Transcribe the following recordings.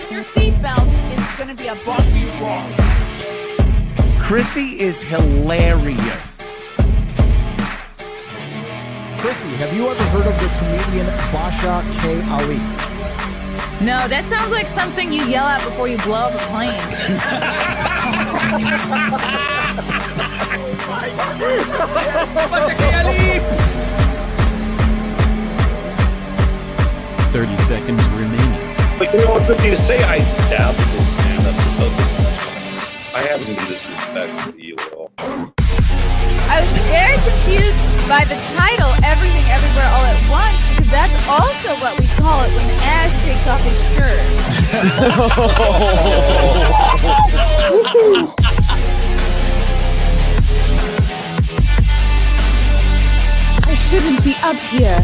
fasten your seatbelt. It's going to be a bumpy ride. Chrissie is hilarious. Chrissie, have you ever heard of the comedian Basha K. Ali? No, that sounds like something you yell at before you blow up a plane. Basha K. Ali! 30 seconds remaining. But you know what, good thing to say, I dabbled in stand-up or something. I haven't been disrespectful to you at all. I was very confused by the title, Everything Everywhere All at Once, because that's also what we call it when Ash takes off his shirt. I shouldn't be up here.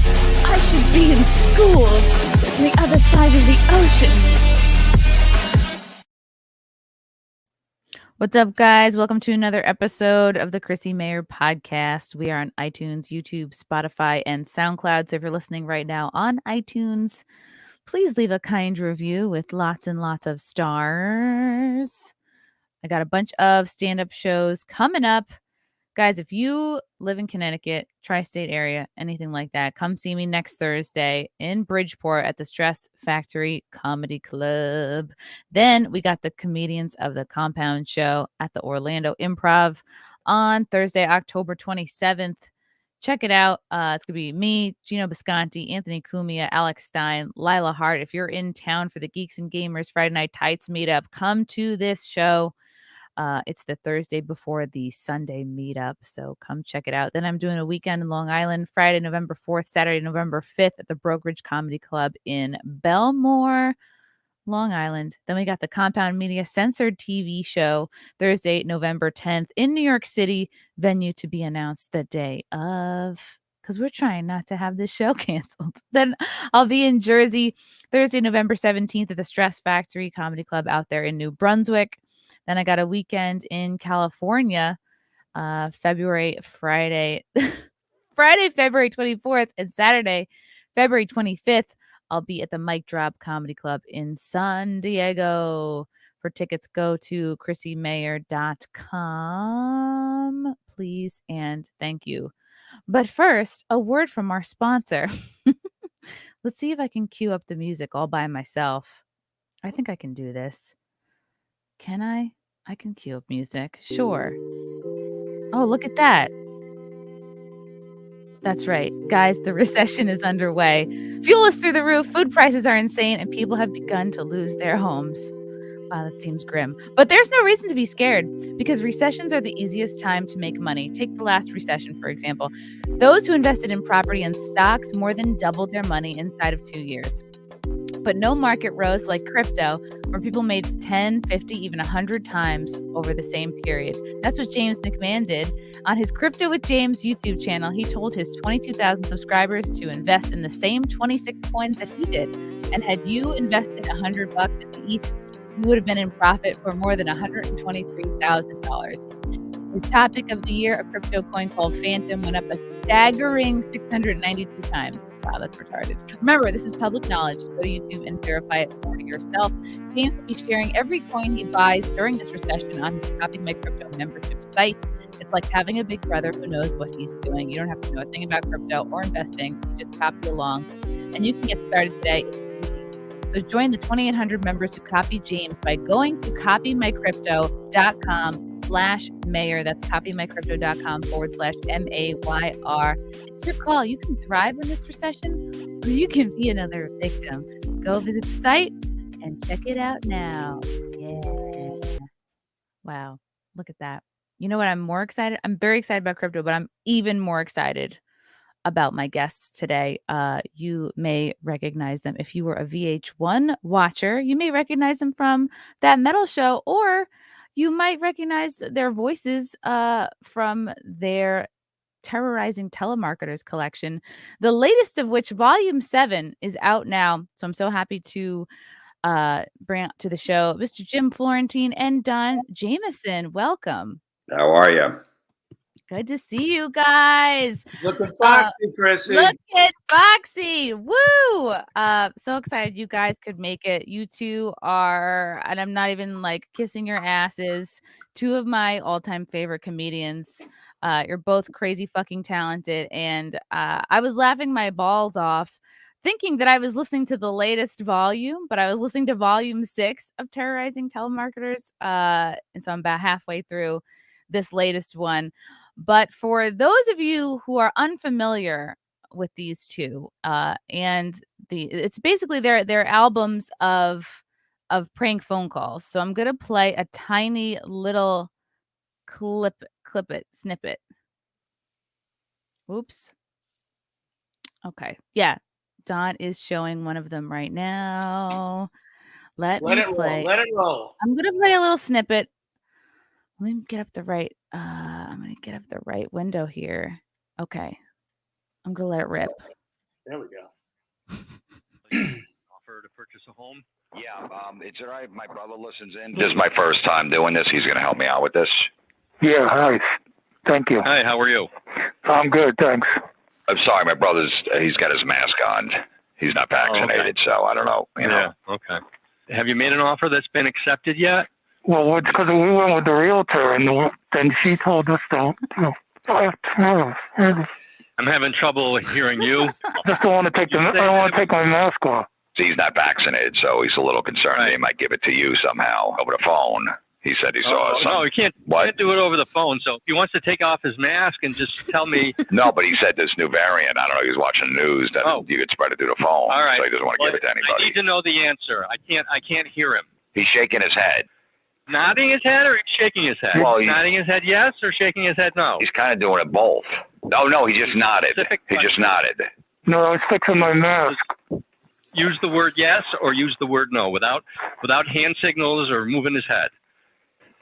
I should be in school on the other side of the ocean. What's up, guys? Welcome to another episode of the Chrissie Mayr podcast. We are on iTunes, YouTube, Spotify, and SoundCloud. So if you're listening right now on iTunes, please leave a kind review with lots and lots of stars. I got a bunch of stand-up shows coming up. Guys, if you live in Connecticut, tri-state area, anything like that, come see me next Thursday in Bridgeport at the Stress Factory Comedy Club. Then we got the comedians of the Compound Show at the Orlando Improv on Thursday, October 27th. Check it out. It's going to be me, Gino Bisconti, Anthony Cumia, Alex Stein, Lila Hart. If you're in town for the Geeks and Gamers Friday Night Tights meetup, come to this show. It's the Thursday before the Sunday meetup, so come check it out. Then I'm doing a weekend in Long Island, Friday, November 4th, Saturday, November 5th at the Brokerage Comedy Club in Belmore, Long Island. Then we got the Compound Media Censored TV show, Thursday, November 10th in New York City, venue to be announced the day of, because we're trying not to have this show canceled. Then I'll be in Jersey, Thursday, November 17th at the Stress Factory Comedy Club out there in New Brunswick. Then I got a weekend in California, Friday, February 24th, and Saturday, February 25th. I'll be at the Mic Drop Comedy Club in San Diego. For tickets, go to chrissiemayr.com. Please and thank you. But first, a word from our sponsor. Let's see if I can cue up the music all by myself. I think I can do this. Can I? I can cue up music. Sure. Oh, look at that. That's right. Guys, the recession is underway. Fuel is through the roof. Food prices are insane, and people have begun to lose their homes. Wow, that seems grim. But there's no reason to be scared, because recessions are the easiest time to make money. Take the last recession, for example. Those who invested in property and stocks more than doubled their money inside of 2 years. But no market rose like crypto, where people made 10, 50, even 100 times over the same period. That's what James McMahon did. On his Crypto with James YouTube channel, he told his 22,000 subscribers to invest in the same 26 coins that he did. And had you invested $100 into each, you would have been in profit for more than $123,000. His topic of the year, a crypto coin called Phantom, went up a staggering 692 times. Wow, that's retarded. Remember, this is public knowledge. Go to YouTube and verify it for yourself. James will be sharing every coin he buys during this recession on his Copy My Crypto membership site. It's like having a big brother who knows what he's doing. You don't have to know a thing about crypto or investing. You just copy along. And you can get started today. It's easy. So join the 2,800 members who copy James by going to copymycrypto.com/Mayr. That's copymycrypto.com/MAYR. It's your call. You can thrive in this recession, or you can be another victim. Go visit the site and check it out now. Yeah. Wow. Look at that. You know what? I'm more excited. I'm very excited about crypto, but I'm even more excited about my guests today. You may recognize them. If you were a VH1 watcher, you may recognize them from that metal show, or you might recognize their voices from their Terrorizing Telemarketers collection, the latest of which, Volume 7, is out now. So I'm so happy to bring out to the show Mr. Jim Florentine and Don Jamieson. Welcome. How are you? Good to see you guys. Looking foxy, Chrissy. Look at Foxy. Woo! So excited you guys could make it. You two are, and I'm not even like kissing your asses, two of my all-time favorite comedians. You're both crazy fucking talented. And I was laughing my balls off thinking that I was listening to the latest volume, but I was listening to volume 6 of Terrorizing Telemarketers. And so I'm about halfway through this latest one. But for those of you who are unfamiliar with these two, and it's basically their albums of prank phone calls. So I'm gonna play a tiny little snippet. Oops. Okay. Yeah. Don is showing one of them right now. Let me play. Let it roll. I'm gonna play a little snippet. Let me get up the right. I'm gonna get up the right window here. Okay. I'm gonna let it rip. There we go. Offer to purchase a home? Yeah, it's all right. My brother listens in. This is my first time doing this. He's going to help me out with this. Yeah, hi. Thank you. Hi, how are you? I'm good, thanks. I'm sorry, my he's got his mask on. He's not vaccinated, so I don't know. You know. Okay. Have you made an offer that's been accepted yet? Well, it's because we went with the realtor, and then she told us to. I'm having trouble hearing you. Just don't want to take I don't want to take my mask off. He's not vaccinated, so he's a little concerned that he might give it to you somehow over the phone. He said he saw No, you can't do it over the phone. So if he wants to take off his mask and just tell me. No, but he said this new variant. I don't know. He was watching the news that you could spread it through the phone. All right. So he doesn't want to give it to anybody. I need to know the answer. I can't hear him. He's shaking his head. Nodding his head or shaking his head? Well, nodding his head yes or shaking his head no? He's kind of doing it both. No, he just nodded. He just nodded. No, I was fixing my mask. Use the word yes or use the word no without hand signals or moving his head.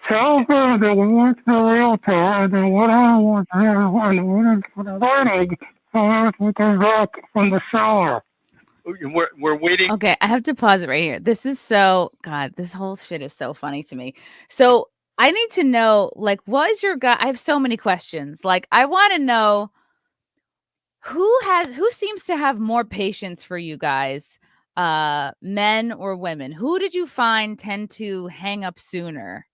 Tell her that we went to the realtor, and then what I want to hear for the learning we can back from the shower. We're waiting. Okay, I have to pause it right here. This is God, this whole shit is so funny to me. So I need to know, like, what is your guy? I have so many questions. Like, I want to know who seems to have more patience for you guys, men or women? Who did you find tend to hang up sooner?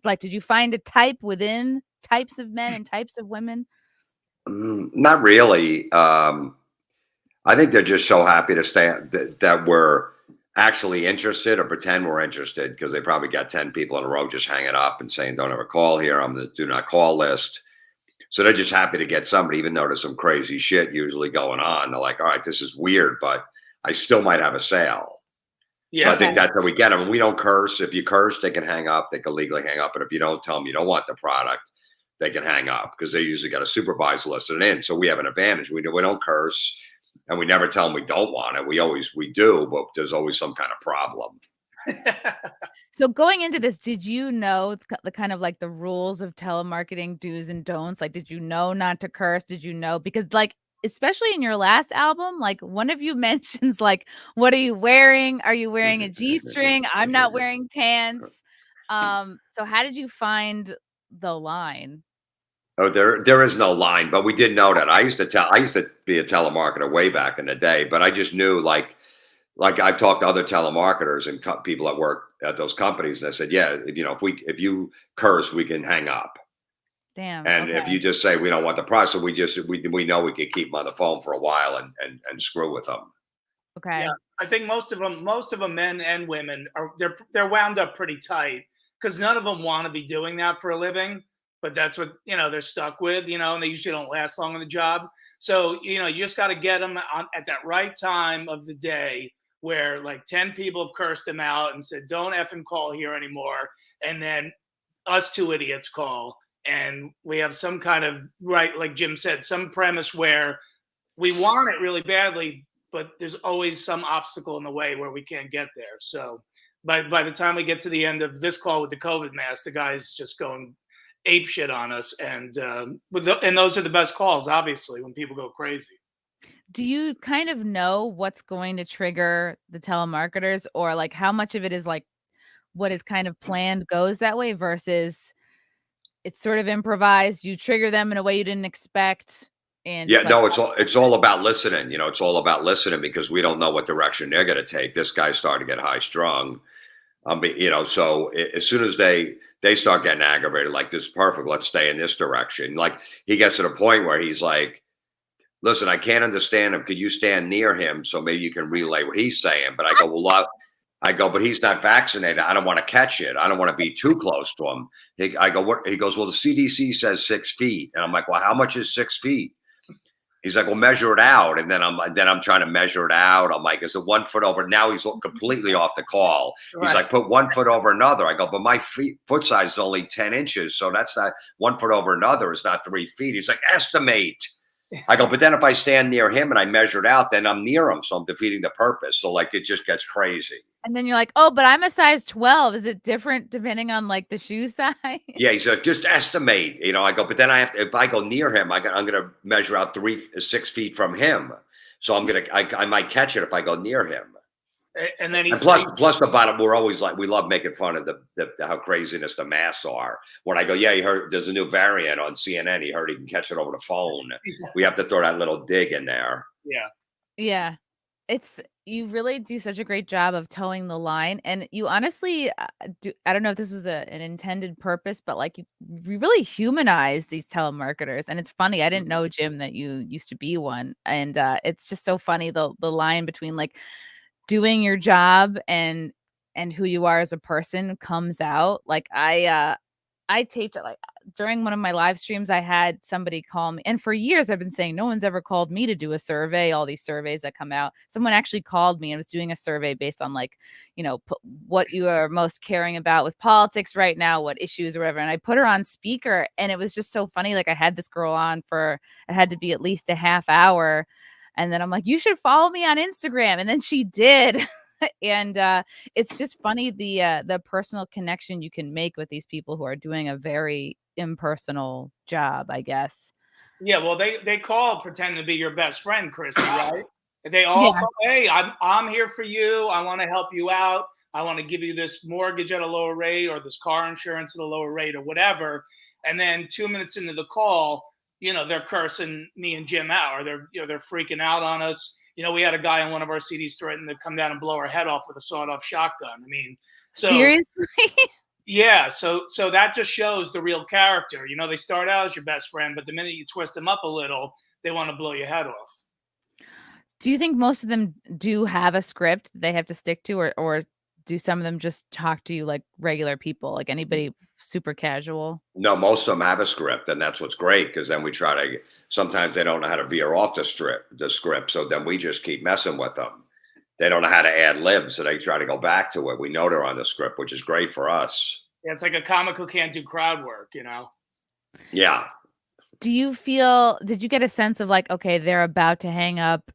Like, did you find a type within types of men and types of women? Not really. I think they're just so happy to stay that we're actually interested or pretend we're interested because they probably got 10 people in a row just hanging up and saying, don't ever call here. I'm the do not call list. So they're just happy to get somebody, even though there's some crazy shit usually going on. They're like, all right, this is weird, but I still might have a sale. Yeah. So I think that's how we get them. We don't curse. If you curse, they can hang up. They can legally hang up. And if you don't tell them you don't want the product, they can hang up because they usually got a supervisor listening in. So we have an advantage. We don't curse. And we never tell them we don't want it. We do, but there's always some kind of problem. So going into this, did you know the kind of like the rules of telemarketing do's and don'ts? Like, did you know not to curse? Did you know? Because like, especially in your last album, like one of you mentions like, what are you wearing? Are you wearing a G-string? I'm not wearing pants. So how did you find the line? Oh, there is no line, but we did know that. I used to be a telemarketer way back in the day, but I just knew like I've talked to other telemarketers and people that work at those companies, and I said, yeah, if you curse, we can hang up. Damn. And if you just say we don't want the price, so we know we could keep them on the phone for a while and screw with them. Okay. Yeah, I think most of them, men and women, they're wound up pretty tight because none of them want to be doing that for a living. But that's what, they're stuck with, and they usually don't last long on the job. So, you just got to get them at that right time of the day where like 10 people have cursed them out and said, don't effing call here anymore. And then us two idiots call. And we have some kind of, right, like Jim said, some premise where we want it really badly, but there's always some obstacle in the way where we can't get there. So by the time we get to the end of this call with the COVID mask, the guy's just going ape shit on us, and those are the best calls, obviously, when people go crazy. Do you kind of know what's going to trigger the telemarketers, or like how much of it is like what is kind of planned goes that way versus it's sort of improvised. You trigger them in a way you didn't expect. And Yeah, no, it's all about listening. It's all about listening because we don't know what direction they're going to take. This guy's starting to get high strung. So as soon as they start getting aggravated, like, this is perfect, let's stay in this direction. Like, he gets to the point where he's like, listen, I can't understand him. Could you stand near him so maybe you can relay what he's saying? But I go, well, but he's not vaccinated. I don't want to catch it. I don't want to be too close to him. I go, what? He goes, well, the CDC says 6 feet. And I'm like, well, how much is 6 feet? He's like, well, measure it out. And then I'm trying to measure it out. I'm like, is it 1 foot over? Now he's completely off the call. Right. He's like, put 1 foot over another. I go, but my foot size is only 10 inches. So that's not 1 foot over another is not 3 feet. He's like, estimate. I go, but then if I stand near him and I measure it out, then I'm near him. So I'm defeating the purpose. So, like, it just gets crazy. And then you're like, oh, but I'm a size 12. Is it different depending on, like, the shoe size? Yeah, he's like, just estimate. I go, but then if I go near him, I'm going to measure out 6 feet from him. So I might catch it if I go near him. And then plus the bottom, we're always like, we love making fun of the how craziness the masks are. When I go, yeah, you heard there's a new variant on CNN. He heard he can catch it over the phone. We have to throw that little dig in there. Yeah. Yeah. You really do such a great job of towing the line, and you honestly I don't know if this was an intended purpose, but like you really humanize these telemarketers. And it's funny, I didn't know, Jim, that you used to be one, and it's just so funny the line between like doing your job and who you are as a person comes out. Like I taped it, like during one of my live streams, I had somebody call me, and for years I've been saying no one's ever called me to do a survey, all these surveys that come out. Someone actually called me and was doing a survey based on, like, what you are most caring about with politics right now, what issues or whatever. And I put her on speaker, and it was just so funny. Like, I had this girl on for, it had to be at least a half hour. And then I'm like, you should follow me on Instagram. And then she did. And it's just funny the personal connection you can make with these people who are doing a very impersonal job, I guess. Yeah, well, they call pretending to be your best friend, Chrissie, right? They all call, hey, I'm here for you. I want to help you out. I want to give you this mortgage at a lower rate, or this car insurance at a lower rate, or whatever. And then 2 minutes into the call, they're cursing me and Jim out, or they're freaking out on us. We had a guy on one of our CDs threaten to come down and blow our head off with a sawed-off shotgun. I mean, so seriously? Yeah. So that just shows the real character. They start out as your best friend, but the minute you twist them up a little, they want to blow your head off. Do you think most of them do have a script they have to stick to, or do some of them just talk to you like regular people, like anybody super casual? No, most of them have a script, and that's what's great, because then we try to. Sometimes they don't know how to veer off the script, so then we just keep messing with them. They don't know how to add libs, so they try to go back to it. We know they're on the script, which is great for us. Yeah, it's like a comic who can't do crowd work, Yeah. Did you get a sense of like, okay, they're about to hang up,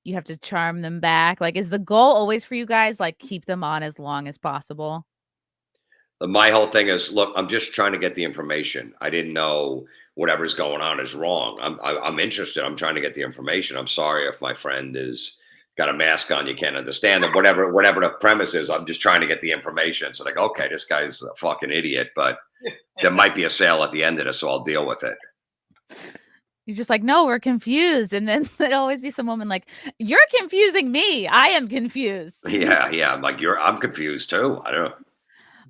you have to charm them back? Like, is the goal always for you guys, like, keep them on as long as possible? My whole thing is, look, I'm just trying to get the information. I didn't know whatever's going on is wrong. I'm interested. I'm trying to get the information. I'm sorry if my friend is got a mask on, you can't understand it. Whatever the premise is, I'm just trying to get the information. So like, okay, this guy's a fucking idiot, but there might be a sale at the end of this, so I'll deal with it. You're just like, no, we're confused. And then there'll always be some woman like, you're confusing me. I am confused. Yeah. I'm like, I'm confused too. I don't know.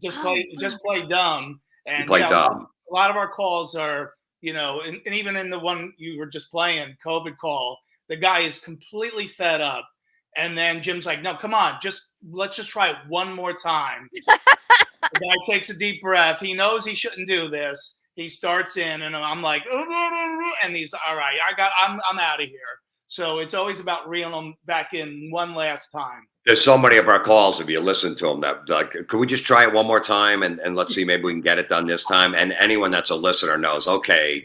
Just play dumb. And play dumb. A lot of our calls are, and even in the one you were just playing, COVID call, the guy is completely fed up. And then Jim's like, no, come on, let's just try it one more time. The guy takes a deep breath. He knows he shouldn't do this. He starts in, and I'm like, and he's all right. I'm out of here. So it's always about reeling them back in one last time. There's so many of our calls, if you listen to them, that like, could we just try it one more time and let's see, maybe we can get it done this time. And anyone that's a listener knows, okay,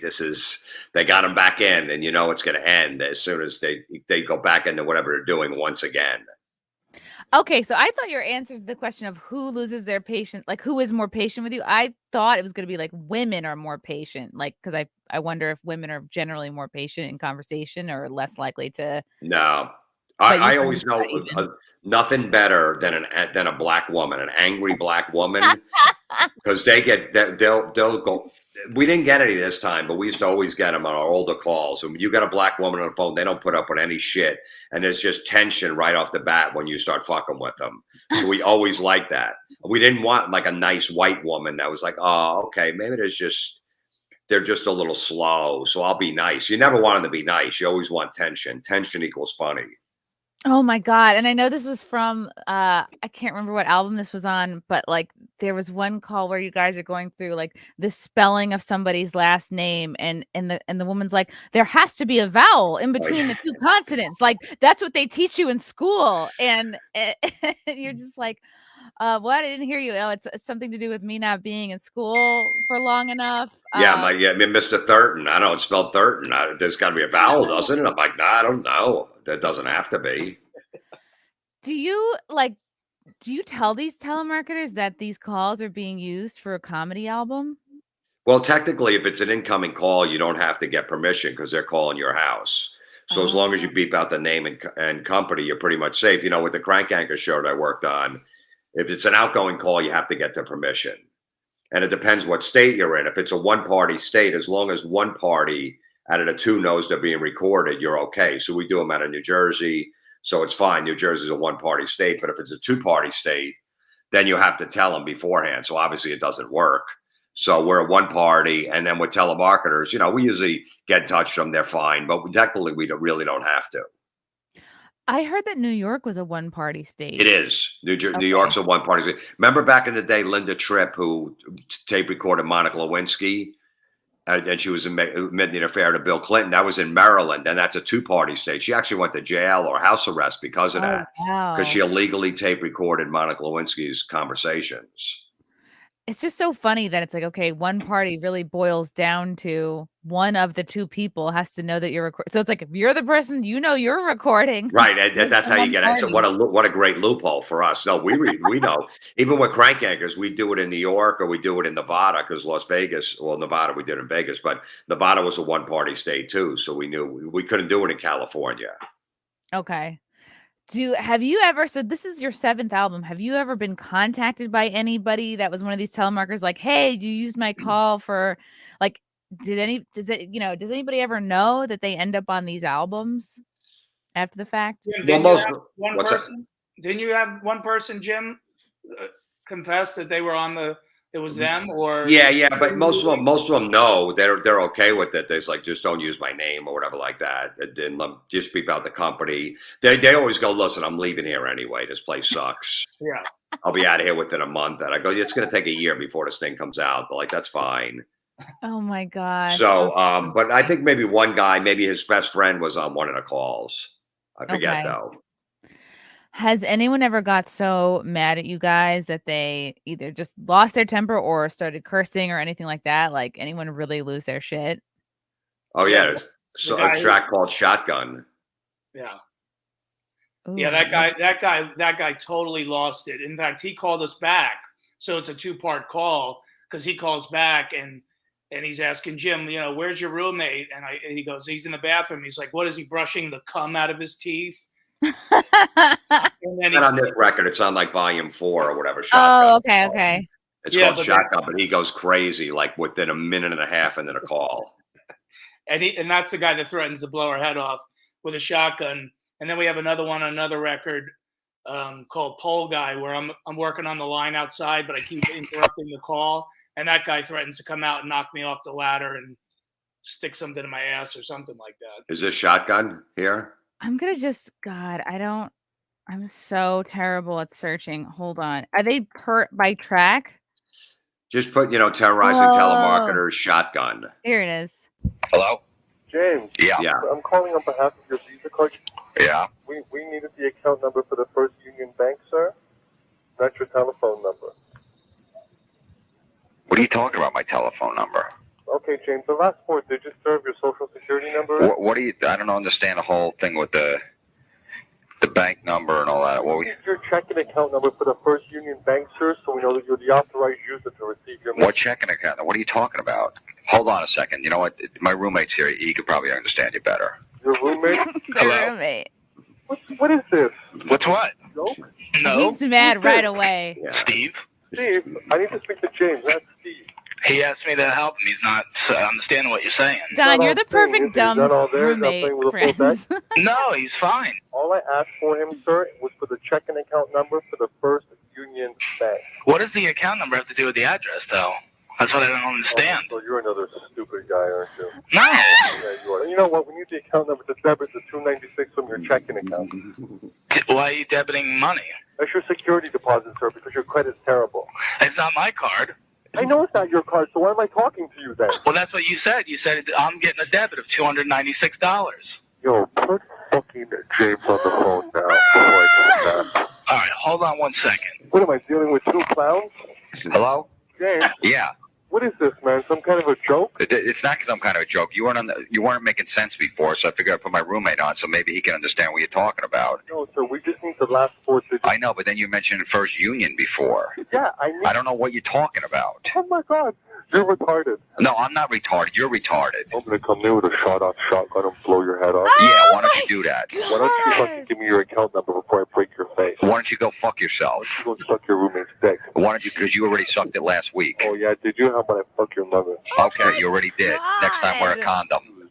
they got them back in, and it's going to end as soon as they go back into whatever they're doing once again. Okay, so I thought your answer to the question of who loses their patience, like who is more patient with you, I thought it was going to be like women are more patient, like, because I wonder if women are generally more patient in conversation or less likely to. No, I always know nothing better than a black woman, an angry black woman. because they'll go. We didn't get any this time, but we used to always get them on our older calls. And when you got a black woman on the phone, they don't put up with any shit, and there's just tension right off the bat when you start fucking with them. So we always like that. We didn't want like a nice white woman that was like, oh, okay, maybe they're just a little slow, so I'll be nice. You never want them to be nice. You always want tension. Tension equals funny. Oh my God. And I know this was from I can't remember what album this was on, but like there was one call where you guys are going through like the spelling of somebody's last name, and the woman's like, there has to be a vowel in between the two consonants. Like that's what they teach you in school. And you're just like, what? I didn't hear you. Oh, it's something to do with me not being in school for long enough. Mr. Thurton. I know it's spelled Thurton. There's got to be a vowel, doesn't it? I'm like, nah, I don't know. That doesn't have to be. Do you tell these telemarketers that these calls are being used for a comedy album? Well, technically, if it's an incoming call, you don't have to get permission because they're calling your house. So as long as you beep out the name and company, you're pretty much safe. You know, with the Crank Anchor show that I worked on, if it's an outgoing call, you have to get their permission. And it depends what state you're in. If it's a one-party state, as long as one party out of the two knows they're being recorded, you're okay. So we do them out of New Jersey, so it's fine. New Jersey's a one-party state, but if it's a two-party state, then you have to tell them beforehand. So obviously it doesn't work. So we're a one party, and then with telemarketers, you know, we usually get in touch with them. They're fine, but technically we really don't have to. I heard that New York was a one-party state. It is. New York's a one-party state. Remember back in the day, Linda Tripp, who tape recorded Monica Lewinsky, and she was admitting an affair to Bill Clinton. That was in Maryland, and that's a two-party state. She actually went to jail or house arrest because of that, because she illegally tape recorded Monica Lewinsky's conversations. It's just so funny that it's like, okay, one party really boils down to one of the two people has to know that you're recording. So it's like, if you're the person, you know, you're recording. Right. And that's how you get it. So what a great loophole for us. No, we know. Even with Crank Anchors, we do it in New York or we do it in Nevada, because Nevada, we did in Vegas, but Nevada was a one party state too. So we knew we couldn't do it in California. Okay. Have you ever, so this is your 7th album, have you ever been contacted by anybody that was one of these telemarketers like, hey, you used my call for, like, does anybody ever know that they end up on these albums after the fact? Didn't you have one person, Jim, confess that they were on it was them? Or but most of them know they're okay with it. There's like, just don't use my name or whatever like that. And just beep out the company. They always go, listen, I'm leaving here anyway. This place sucks. Yeah, I'll be out of here within a month. And I go, it's going to take a year before this thing comes out. But like, that's fine. Oh my gosh. So, but I think maybe one guy, maybe his best friend was on one of the calls. I forget though. Has anyone ever got so mad at you guys that they either just lost their temper or started cursing or anything like that? Like, anyone really lose their shit? Oh yeah, there's a track called Shotgun. Yeah. Ooh. Yeah, that guy totally lost it. In fact, he called us back. So it's a 2-part call, because he calls back and he's asking Jim, you know, where's your roommate? And he goes, he's in the bathroom. He's like, what is he, brushing the cum out of his teeth? And then on this record, it's on like volume 4 or whatever. Shotgun. Oh, okay. It's called Shotgun, but he goes crazy like within a minute and a half into the call. And that's the guy that threatens to blow our head off with a shotgun. And then we have another one, another record called Pole Guy, where I'm working on the line outside, but I keep interrupting the call. And that guy threatens to come out and knock me off the ladder and stick something in my ass or something like that. Is this Shotgun here? I'm going to just, I'm so terrible at searching. Hold on. Are they by track? Just put, Terrorizing Telemarketers Shotgun. Here it is. Hello? James. Yeah. I'm calling on behalf of your Visa card. Yeah. We needed the account number for the First Union Bank, sir. Not your telephone number. What are you talking about, my telephone number? Okay, James, the last 4 digits, sir, of your social security number. I don't understand the whole thing with the bank number and all that. We need your checking account number for the First Union Bank, sir, so we know that you're the authorized user to receive your money. What checking account? What are you talking about? Hold on a second. You know what? My roommate's here. He could probably understand you better. Your roommate? Hello? Roommate. What is this? What's what? Joke? No. He's mad right away. Yeah. Steve? Steve, I need to speak to James. That's Steve. He asked me to help him. He's not understanding what you're saying. Don, you're the perfect dumb roommate friend. No, he's fine. All I asked for him, sir, was for the checking account number for the First Union Bank. What does the account number have to do with the address, though? That's what I don't understand. So you're another stupid guy, aren't you? No. Yeah, you are. You know what? We need the account number to debit the $296 from your checking account. Why are you debiting money? That's your security deposit, sir, because your credit's terrible. It's not my card. I know it's not your card, so why am I talking to you then? Well, that's what you said. You said I'm getting a debit of $296. Yo, put fucking James on the phone now before I do that. All right, hold on 1 second. What am I dealing with? Two clowns? Hello? James? Yeah. What is this, man? Some kind of a joke? It's not some kind of a joke. You weren't making sense before, so I figured I'd put my roommate on so maybe he can understand what you're talking about. No, sir, we just need the last 4 digits. I know, but then you mentioned First Union before. Yeah, I don't know what you're talking about. Oh, my God. You're retarded. No, I'm not retarded. You're retarded. I'm going to come there with a shot-off shotgun and blow your head off. Yeah, why don't you do that? Why don't you fucking give me your account number before I break your face? Why don't you go fuck yourself? You go suck your roommate's dick. Why don't you, because you already sucked it last week. Oh, yeah, did you? How about I fuck your mother? Okay, you already did. Next time wear a condom.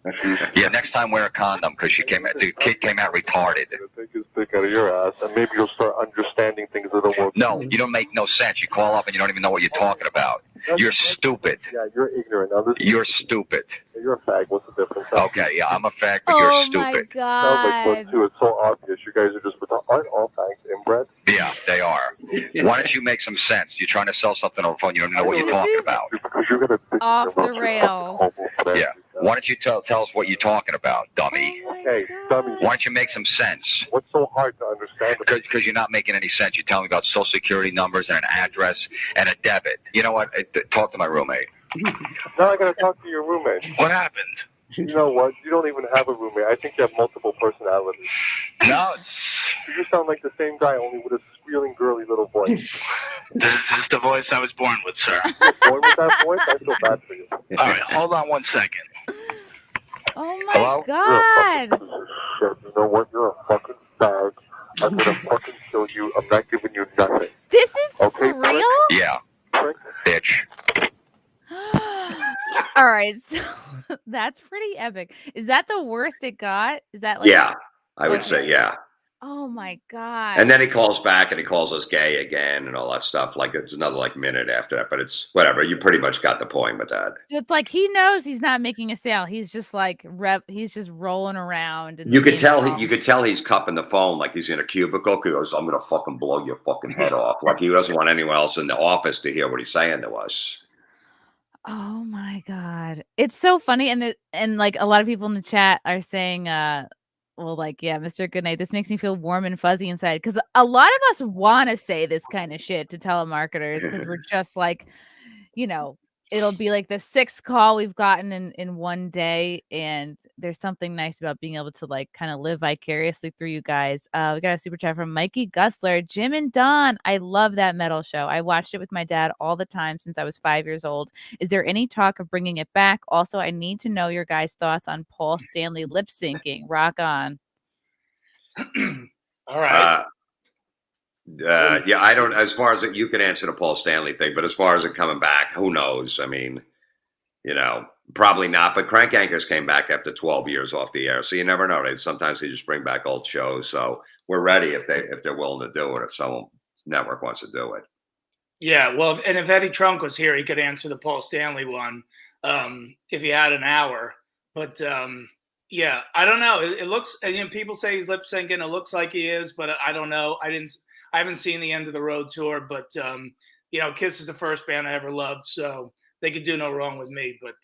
Yeah, next time wear a condom because the kid came out retarded. Take his dick out of your ass, and maybe you'll start understanding things a little more. No, you don't make no sense. You call up and you don't even know what you're talking about. You're stupid. Yeah, you're ignorant. Now, you're stupid. You're a fag. What's the difference? Okay, yeah, I'm a fag, but you're stupid. Oh, my God. Sounds like one, too. It's so obvious. You guys are just... Aren't all fags inbred? Yeah, they are. Why don't you make some sense? You're trying to sell something on the phone. You don't know what you're talking about. Because you're gonna off the rails. Yeah. Why don't you tell us what you're talking about, dummy? Hey, dummy. Why don't you make some sense? What's so hard to understand? Because you're not making any sense. You're telling me about social security numbers and an address and a debit. You know what? Talk to my roommate. Now I gotta talk to your roommate. What happened? You know what? You don't even have a roommate. I think you have multiple personalities. No, You sound like the same guy, only with a squealing, girly little voice. This is the voice I was born with, sir. You're born with that voice? I feel bad for you. All right, hold on 1 second. Oh, my Hello? God. Shit, you know what? You're a fucking fag. I'm gonna fucking kill you. I'm not giving you nothing. This is Okay, for real? Yeah. Prick. Bitch. All right, so that's pretty epic. Is that the worst it got? Is that like... Yeah, I would say, yeah. Oh, my God. And then he calls back and he calls us gay again and all that stuff. Like it's another minute after that, but it's whatever. You pretty much got the point with that. So it's like he knows he's not making a sale. He's just like he's just rolling around. And You could tell he's cupping the phone like he's in a cubicle. He goes, "I'm gonna fucking blow your fucking head off." Like he doesn't want anyone else in the office to hear what he's saying to us. Oh my God. It's so funny. And like a lot of people in the chat are saying, well, like, yeah, Mr. Goodnight, this makes me feel warm and fuzzy inside. Because a lot of us want to say this kind of shit to telemarketers because we're just like, you know, it'll be like the 6th call we've gotten in one day. And there's something nice about being able to like kind of live vicariously through you guys. We got a super chat from Mikey Gusler. Jim and Don, I love that metal show. I watched it with my dad all the time since I was 5 years old. Is there any talk of bringing it back? Also, I need to know your guys' thoughts on Paul Stanley lip syncing. Rock on. All right. Yeah, I don't. As far as you can answer the Paul Stanley thing, but as far as it coming back, who knows? I mean, you know, probably not. But Crank Yankers came back after 12 years off the air, so you never know. Sometimes they just bring back old shows. So we're ready if they're willing to do it. If some network wants to do it. Yeah, well, and if Eddie Trunk was here, he could answer the Paul Stanley one if he had an hour. But yeah, I don't know. It looks, you know, people say he's lip syncing. It looks like he is, but I don't know. I haven't seen the End of the Road tour, but you know, Kiss is the first band I ever loved, so they could do no wrong with me. But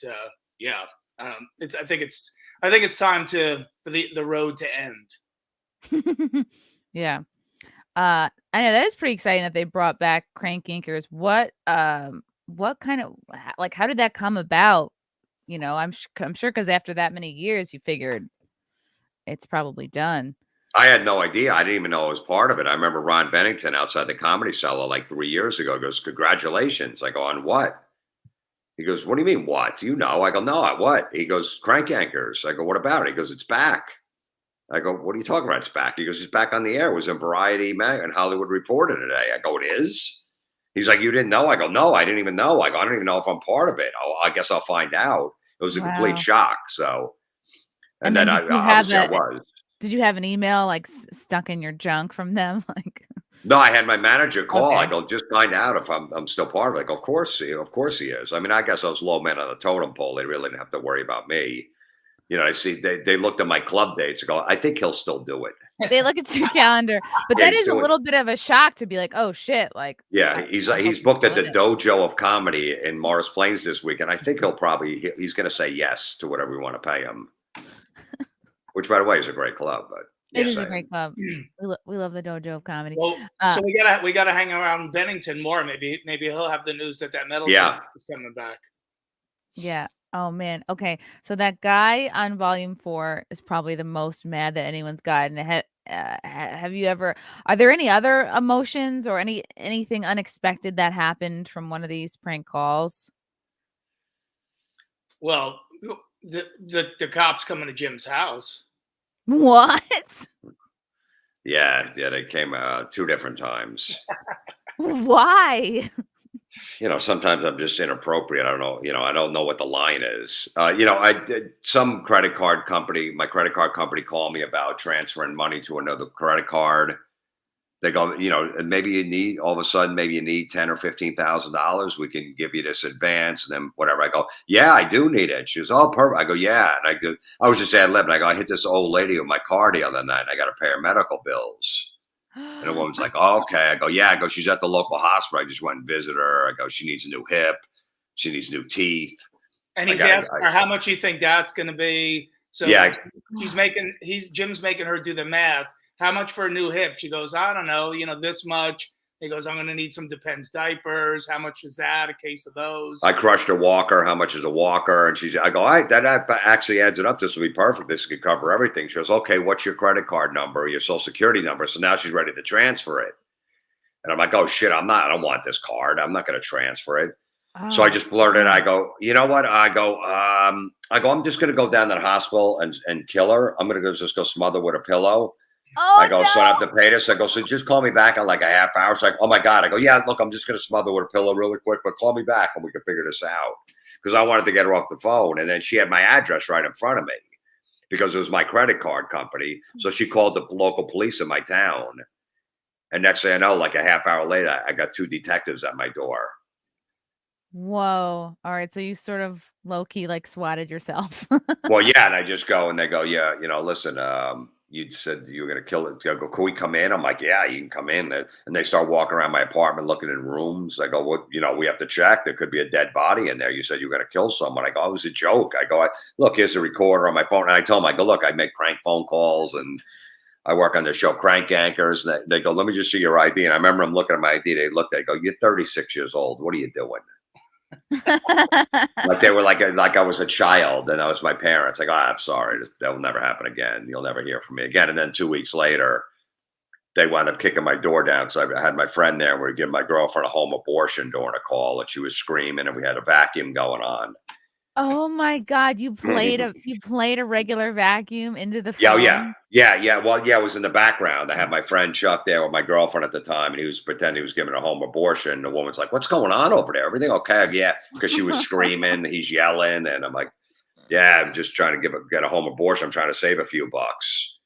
yeah, I think it's time for the road to end. Yeah. I know that is pretty exciting that they brought back Crank Yankers. What kind of, like, how did that come about? You know, I'm sure because after that many years, you figured it's probably done. I had no idea. I didn't even know it was part of it. I remember Ron Bennington outside the Comedy Cellar like 3 years ago goes, "Congratulations." I go, "On what?" He goes, "What do you mean, what? You know?" I go, "No, what?" He goes, "Crank Yankers." I go, "What about it?" He goes, "It's back." I go, "What are you talking about? It's back?" He goes, "It's back on the air. It was in Variety and Hollywood Reporter today." I go, "It is?" He's like, you didn't know? I go, no, I didn't even know. I go, I don't even know if I'm part of it. I guess I'll find out. It was a complete shock. So, and then obviously I was. Did you have an email like stuck in your junk from them? Like, no, I had my manager call. Okay. I go, just find out if I'm still part of it. Like, of course he is. I mean, I guess I was low man on the totem pole. They really didn't have to worry about me. You know, I see they looked at my club dates and go, I think he'll still do it. They look at your calendar, but Yeah, that he's is a little bit of a shock to be like, oh shit, like. Yeah, he's booked at the Dojo of Comedy in Morris Plains this week, and I think he's going to say yes to whatever we want to pay him. Which, by the way, is a great club. But it is a great club. We love the Dojo of Comedy. Well, so we gotta hang around Bennington more. Maybe he'll have the news that metal is coming back. Yeah. Oh man. Okay. So that guy on Volume 4 is probably the most mad that anyone's gotten. Have you ever? Are there any other emotions or anything unexpected that happened from one of these prank calls? Well, the cops coming to Jim's house. What? Yeah, they came 2 different times. Why? You know, sometimes I'm just inappropriate. I don't know. You know, I don't know what the line is. You know, I did my credit card company called me about transferring money to another credit card. They go, you know, maybe you need $10,000 or $15,000. We can give you this advance and then whatever. I go, yeah, I do need it. She goes, oh, perfect. I go, yeah. And I was just ad-libbing. I go, I hit this old lady with my car the other night. And I got to pay her medical bills. And the woman's like, oh, okay. I go, yeah. I go, she's at the local hospital. I just went and visited her. I go, she needs a new hip. She needs new teeth. And he's asking her how much you think that's going to be. So yeah, Jim's making her do the math. How much for a new hip? She goes, I don't know, you know, this much. He goes, I'm going to need some Depends diapers. How much is that? A case of those. I crushed a walker. How much is a walker? And I go, all right, that actually adds it up. This will be perfect. This could cover everything. She goes, okay, what's your credit card number, your social security number? So now she's ready to transfer it. And I'm like, oh shit, I don't want this card. I'm not going to transfer it. Oh. So I just blurted. I go, you know what? I go, I'm just going to go down to the hospital and kill her. I'm going to just go smother with a pillow. Oh, I go, so I have to pay this. I go, so just call me back in like a half hour. She's like, oh my God. I go, yeah, look, I'm just going to smother with a pillow really quick, but call me back and we can figure this out. Because I wanted to get her off the phone. And then she had my address right in front of me because it was my credit card company. So she called the local police in my town. And next thing I know, like a half hour later, I got 2 detectives at my door. Whoa. All right. So you sort of low key like swatted yourself. Well, yeah. And I just go and they go, yeah, you know, listen, you said you were going to kill it. I go, can we come in? I'm like, yeah, you can come in. And they start walking around my apartment, looking in rooms. I go, what, you know, we have to check. There could be a dead body in there. You said you were going to kill someone. I go, it was a joke. I go, look, here's a recorder on my phone. And I told them, I go, look, I make prank phone calls and I work on the show Crank Yankers. And they go, let me just see your ID. And I remember them looking at my ID. They looked, they go, you're 36 years old. What are you doing? Like they were like I was a child and I was my parents. Like, oh, I'm sorry, that will never happen again. You'll never hear from me again. And then 2 weeks later, they wound up kicking my door down. So I had my friend there and we were giving my girlfriend a home abortion during a call and she was screaming and we had a vacuum going on. Oh my God! You played a regular vacuum into the phone? Yeah. Well, yeah, it was in the background. I had my friend Chuck there with my girlfriend at the time, and he was pretending he was giving a home abortion. The woman's like, "What's going on over there? Everything okay?" Yeah, because she was screaming. He's yelling, and I'm like, "Yeah, I'm just trying to get a home abortion. I'm trying to save a few bucks."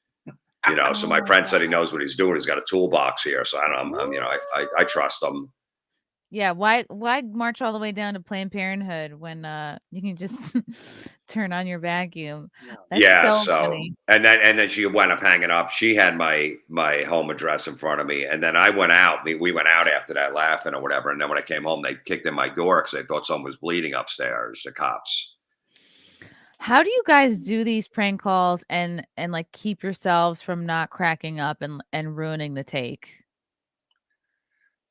You know. So my friend said he knows what he's doing. He's got a toolbox here, so I trust him. Yeah, why march all the way down to Planned Parenthood when you can just turn on your vacuum? That's so funny. And then she went up hanging up. She had my home address in front of me, and then I went out. We went out after that laughing or whatever. And then when I came home, they kicked in my door because they thought someone was bleeding upstairs. The cops. How do you guys do these prank calls and like keep yourselves from not cracking up and ruining the take?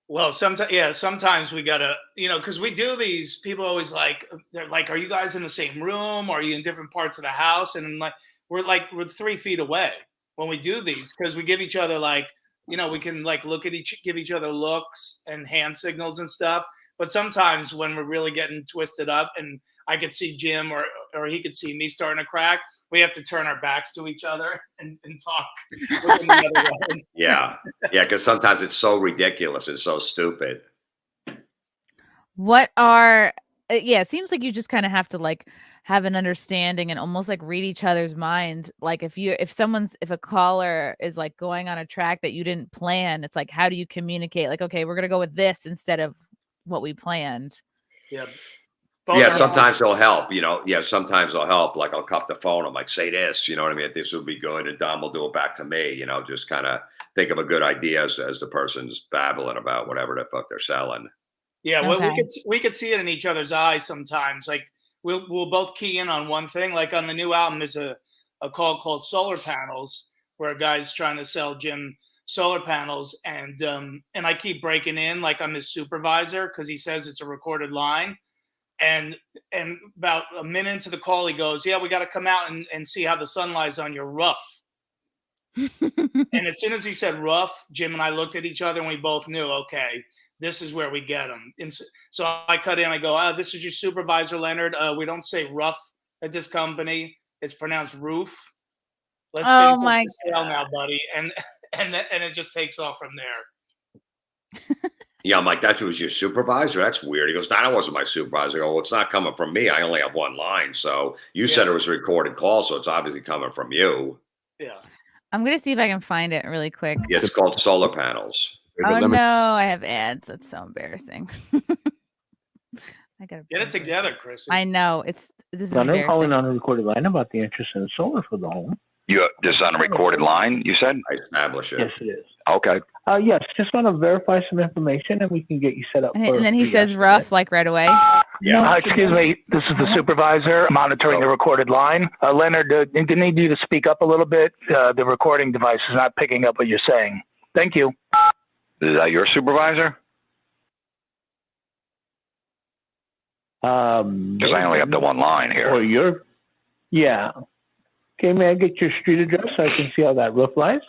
Well, sometimes we gotta, you know, because we do these. People always they're like, "Are you guys in the same room? Or are you in different parts of the house?" And we're 3 feet away when we do these because we give each other we can give each other looks and hand signals and stuff. But sometimes when we're really getting twisted up and I could see Jim or he could see me starting to crack, we have to turn our backs to each other and talk. Yeah, because sometimes it's so ridiculous. It's so stupid. What are yeah, it seems like you just kind of have to like have an understanding and almost like read each other's mind. Like if a caller is like going on a track that you didn't plan, it's like how do you communicate? Like, okay, we're gonna go with this instead of what we planned. Yeah. Yeah, sometimes they'll help, sometimes they'll help. Like I'll cup the phone. I'm like, say this, you know what I mean? This would be good. And Dom will do it back to me, just kind of think of a good idea as the person's babbling about whatever the fuck they're selling. Yeah, well, we could see it in each other's eyes sometimes. Like we'll both key in on one thing. Like on the new album, there's a call called Solar Panels, where a guy's trying to sell Jim solar panels, and I keep breaking in like I'm his supervisor because he says it's a recorded line. And about a minute into the call, he goes, "Yeah, we got to come out and see how the sun lies on your roof." And as soon as he said "roof," Jim and I looked at each other and we both knew, okay, this is where we get him. And so I cut in. I go, "Oh, this is your supervisor, Leonard. We don't say rough at this company. It's pronounced roof. Let's finish the sale now, buddy." And it just takes off from there. Yeah, I'm like, that was your supervisor? That's weird. He goes, no, that wasn't my supervisor. I go, well, it's not coming from me. I only have one line. So you said it was a recorded call, so it's obviously coming from you. Yeah. I'm going to see if I can find it really quick. Yeah, it's called Solar Panels. Oh, no, I have ads. That's so embarrassing. I gotta get it together, Chris. I know. This is I'm calling on a recorded line about the interest in solar for the home. This is on a recorded line, you said? I establish it. Yes, it is. Okay. Yes, just want to verify some information and we can get you set up. And then he says rough like right away. Yeah. Excuse me, this is the supervisor monitoring the recorded line. Leonard, I need you to speak up a little bit. The recording device is not picking up what you're saying. Thank you. Is that your supervisor? Because I only have the one line here. Or yeah. Okay, may I get your street address so I can see how that roof lies?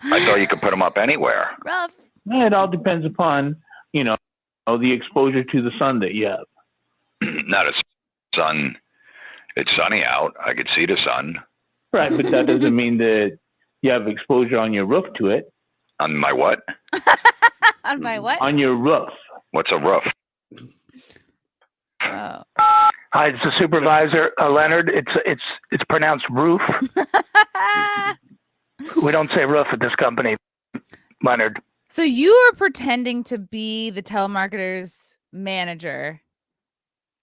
I thought you could put them up anywhere. Rough. It all depends upon, the exposure to the sun that you have. Not a sun. It's sunny out. I could see the sun. Right, but that doesn't mean that you have exposure on your roof to it. On my what? On my what? On your roof. What's a roof? Oh. Hi, it's the supervisor, Leonard. It's pronounced roof. We don't say roof at this company, Leonard. So you are pretending to be the telemarketer's manager.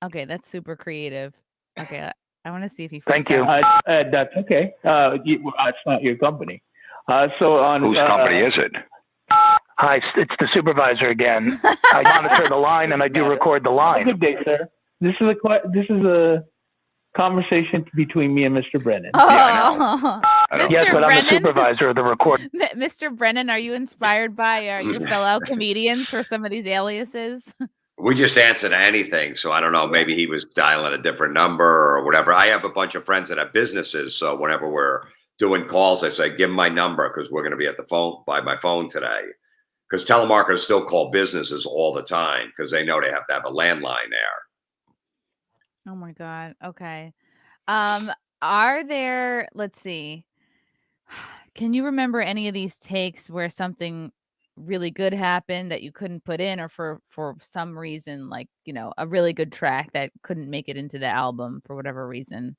Okay, that's super creative. Okay, I want to see if he. Thank you. That's okay. It's not your company. So on whose company is it? Hi, it's the supervisor again. I monitor the line and I do record the line. Good day, sir. This is a conversation between me and Mr. Brennan. Oh, yeah, I know. Yes, but Brennan? I'm the supervisor of the record. Mr. Brennan, are you inspired by your fellow comedians for some of these aliases? We just answer to anything. So I don't know, maybe he was dialing a different number or whatever. I have a bunch of friends that have businesses. So whenever we're doing calls, I say, give them my number because we're going to be at the phone by my phone today. Because telemarketers still call businesses all the time because they know they have to have a landline there. Oh my God. Okay. Are there, let's see. Can you remember any of these takes where something really good happened that you couldn't put in, or for some reason, like, a really good track that couldn't make it into the album for whatever reason?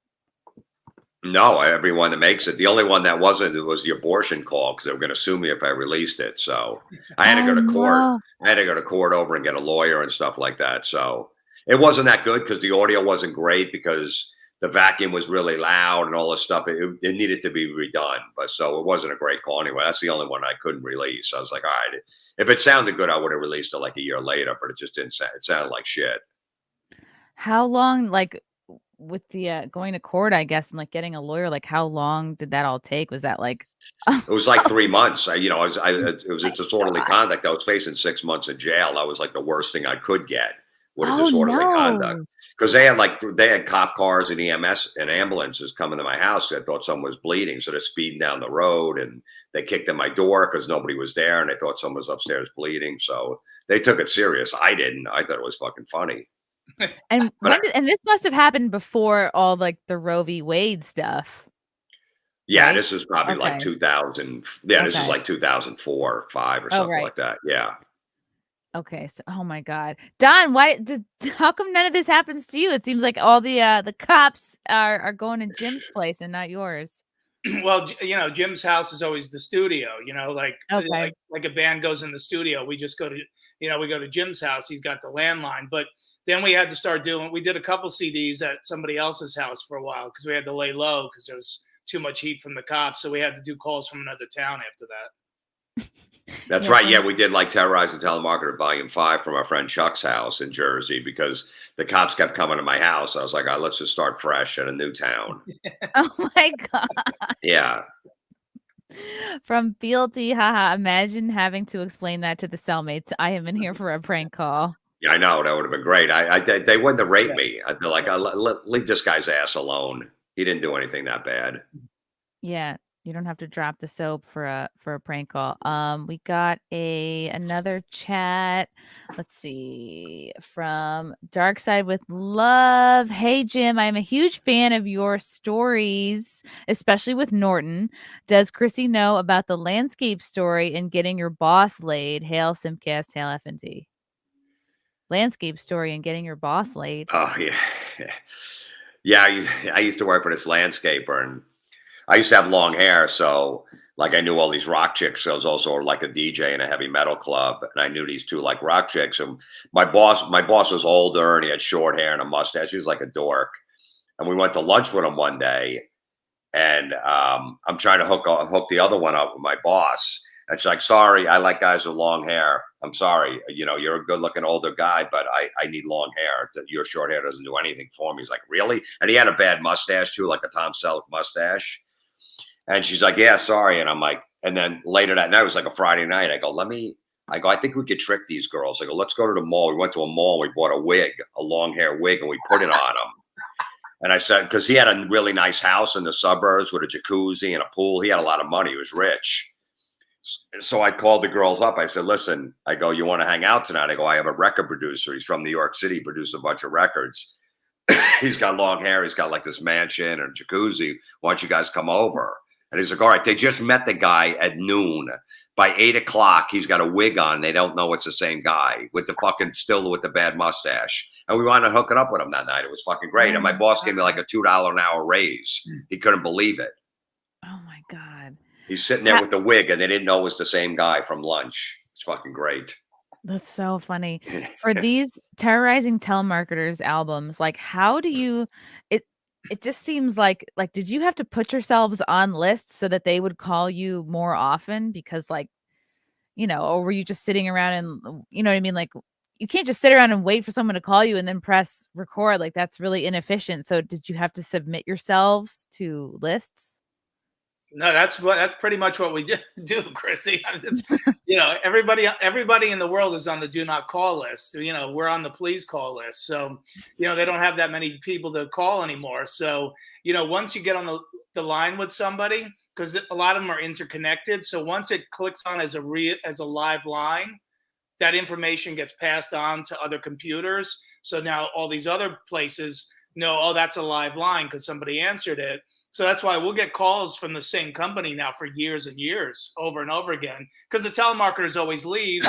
No, everyone that makes it. The only one that wasn't, it was the abortion call because they were going to sue me if I released it. So I had to go to court. No. I had to go to court over and get a lawyer and stuff like that. So it wasn't that good because the audio wasn't great because the vacuum was really loud and all this stuff. It needed to be redone. But so it wasn't a great call anyway. That's the only one I couldn't release. I was like, all right, if it sounded good, I would have released it like a year later, but it just didn't sound, it sounded like shit. How long, like with the going to court, I guess, and like getting a lawyer, like how long did that all take? Was that like it was like 3 months. It was a disorderly conduct. I was facing 6 months in jail. That was like the worst thing I could get. With a disorderly conduct, because they had cop cars and EMS and ambulances coming to my house. I thought someone was bleeding, so they're speeding down the road, and they kicked in my door because nobody was there, and they thought someone was upstairs bleeding. So they took it serious. I didn't. I thought it was fucking funny. And and this must have happened before all like the Roe v. Wade stuff. Yeah, right? This is probably like 2000. Yeah, this is like 2004 or 5 or something like that. Yeah. Okay, so oh my God, Don, how come none of this happens to you? It seems like all the cops are going to Jim's place and not yours. Well, Jim's house is always the studio. Okay. Like a band goes in the studio, we just go to we go to Jim's house. He's got the landline, but then we had to start we did a couple CDs at somebody else's house for a while because we had to lay low because there was too much heat from the cops, so we had to do calls from another town after that. That's right. Yeah, we did like Terrorizing Telemarketer Volume 5 from our friend Chuck's house in Jersey because the cops kept coming to my house. I was like, let's just start fresh in a new town. Oh my God. Yeah. From Fealty, haha. Imagine having to explain that to the cellmates. I am in here for a prank call. Yeah, I know. That would have been great. They wouldn't have raped me. I'd be like, leave this guy's ass alone. He didn't do anything that bad. Yeah. You don't have to drop the soap for a prank call. We got another chat. Let's see, from Dark Side with Love. Hey Jim, I'm a huge fan of your stories, especially with Norton. Does Chrissy know about the landscape story and getting your boss laid? Hail Simcast, hail FNT. Landscape story and getting your boss laid. Oh yeah, yeah. I used to work for this landscaper and I used to have long hair, so like I knew all these rock chicks. So I was also like a DJ in a heavy metal club, and I knew these two like rock chicks. And my boss was older, and he had short hair and a mustache. He was like a dork. And we went to lunch with him one day, and I'm trying to hook the other one up with my boss. And she's like, "Sorry, I like guys with long hair. I'm sorry, you're a good-looking older guy, but I need long hair. Your short hair doesn't do anything for me." He's like, "Really?" And he had a bad mustache too, like a Tom Selleck mustache. And she's like, "Yeah, sorry." And I'm like, and then later that night, it was like a Friday night. I go, I think we could trick these girls. I go, let's go to the mall. We went to a mall. We bought a long hair wig, and we put it on him. And I said, because he had a really nice house in the suburbs with a jacuzzi and a pool. He had a lot of money. He was rich. So I called the girls up. I said, "Listen," I go, "you want to hang out tonight?" I go, "I have a record producer. He's from New York City, produced a bunch of records. He's got long hair. He's got like this mansion and jacuzzi. Why don't you guys come over?" And he's like, "All right." They just met the guy at noon. By 8 o'clock, he's got a wig on. They don't know it's the same guy with the bad mustache. And we wanted to hook it up with him that night. It was fucking great. And my boss gave me like a $2 an hour raise. He couldn't believe it. Oh my God. He's sitting there with the wig, and they didn't know it was the same guy from lunch. It's fucking great. That's so funny. For these Terrorizing Telemarketers albums, like how do you it just seems like did you have to put yourselves on lists so that they would call you more often? Because or were you just sitting around and you know what I mean? Like you can't just sit around and wait for someone to call you and then press record. Like that's really inefficient. So did you have to submit yourselves to lists? No, that's pretty much what we do, Chrissy. I mean, everybody in the world is on the do not call list. We're on the please call list. So, they don't have that many people to call anymore. So, once you get on the line with somebody, because a lot of them are interconnected. So once it clicks on as a live line, that information gets passed on to other computers. So now all these other places know, oh, that's a live line because somebody answered it. So that's why we'll get calls from the same company now for years and years, over and over again, because the telemarketers always leave.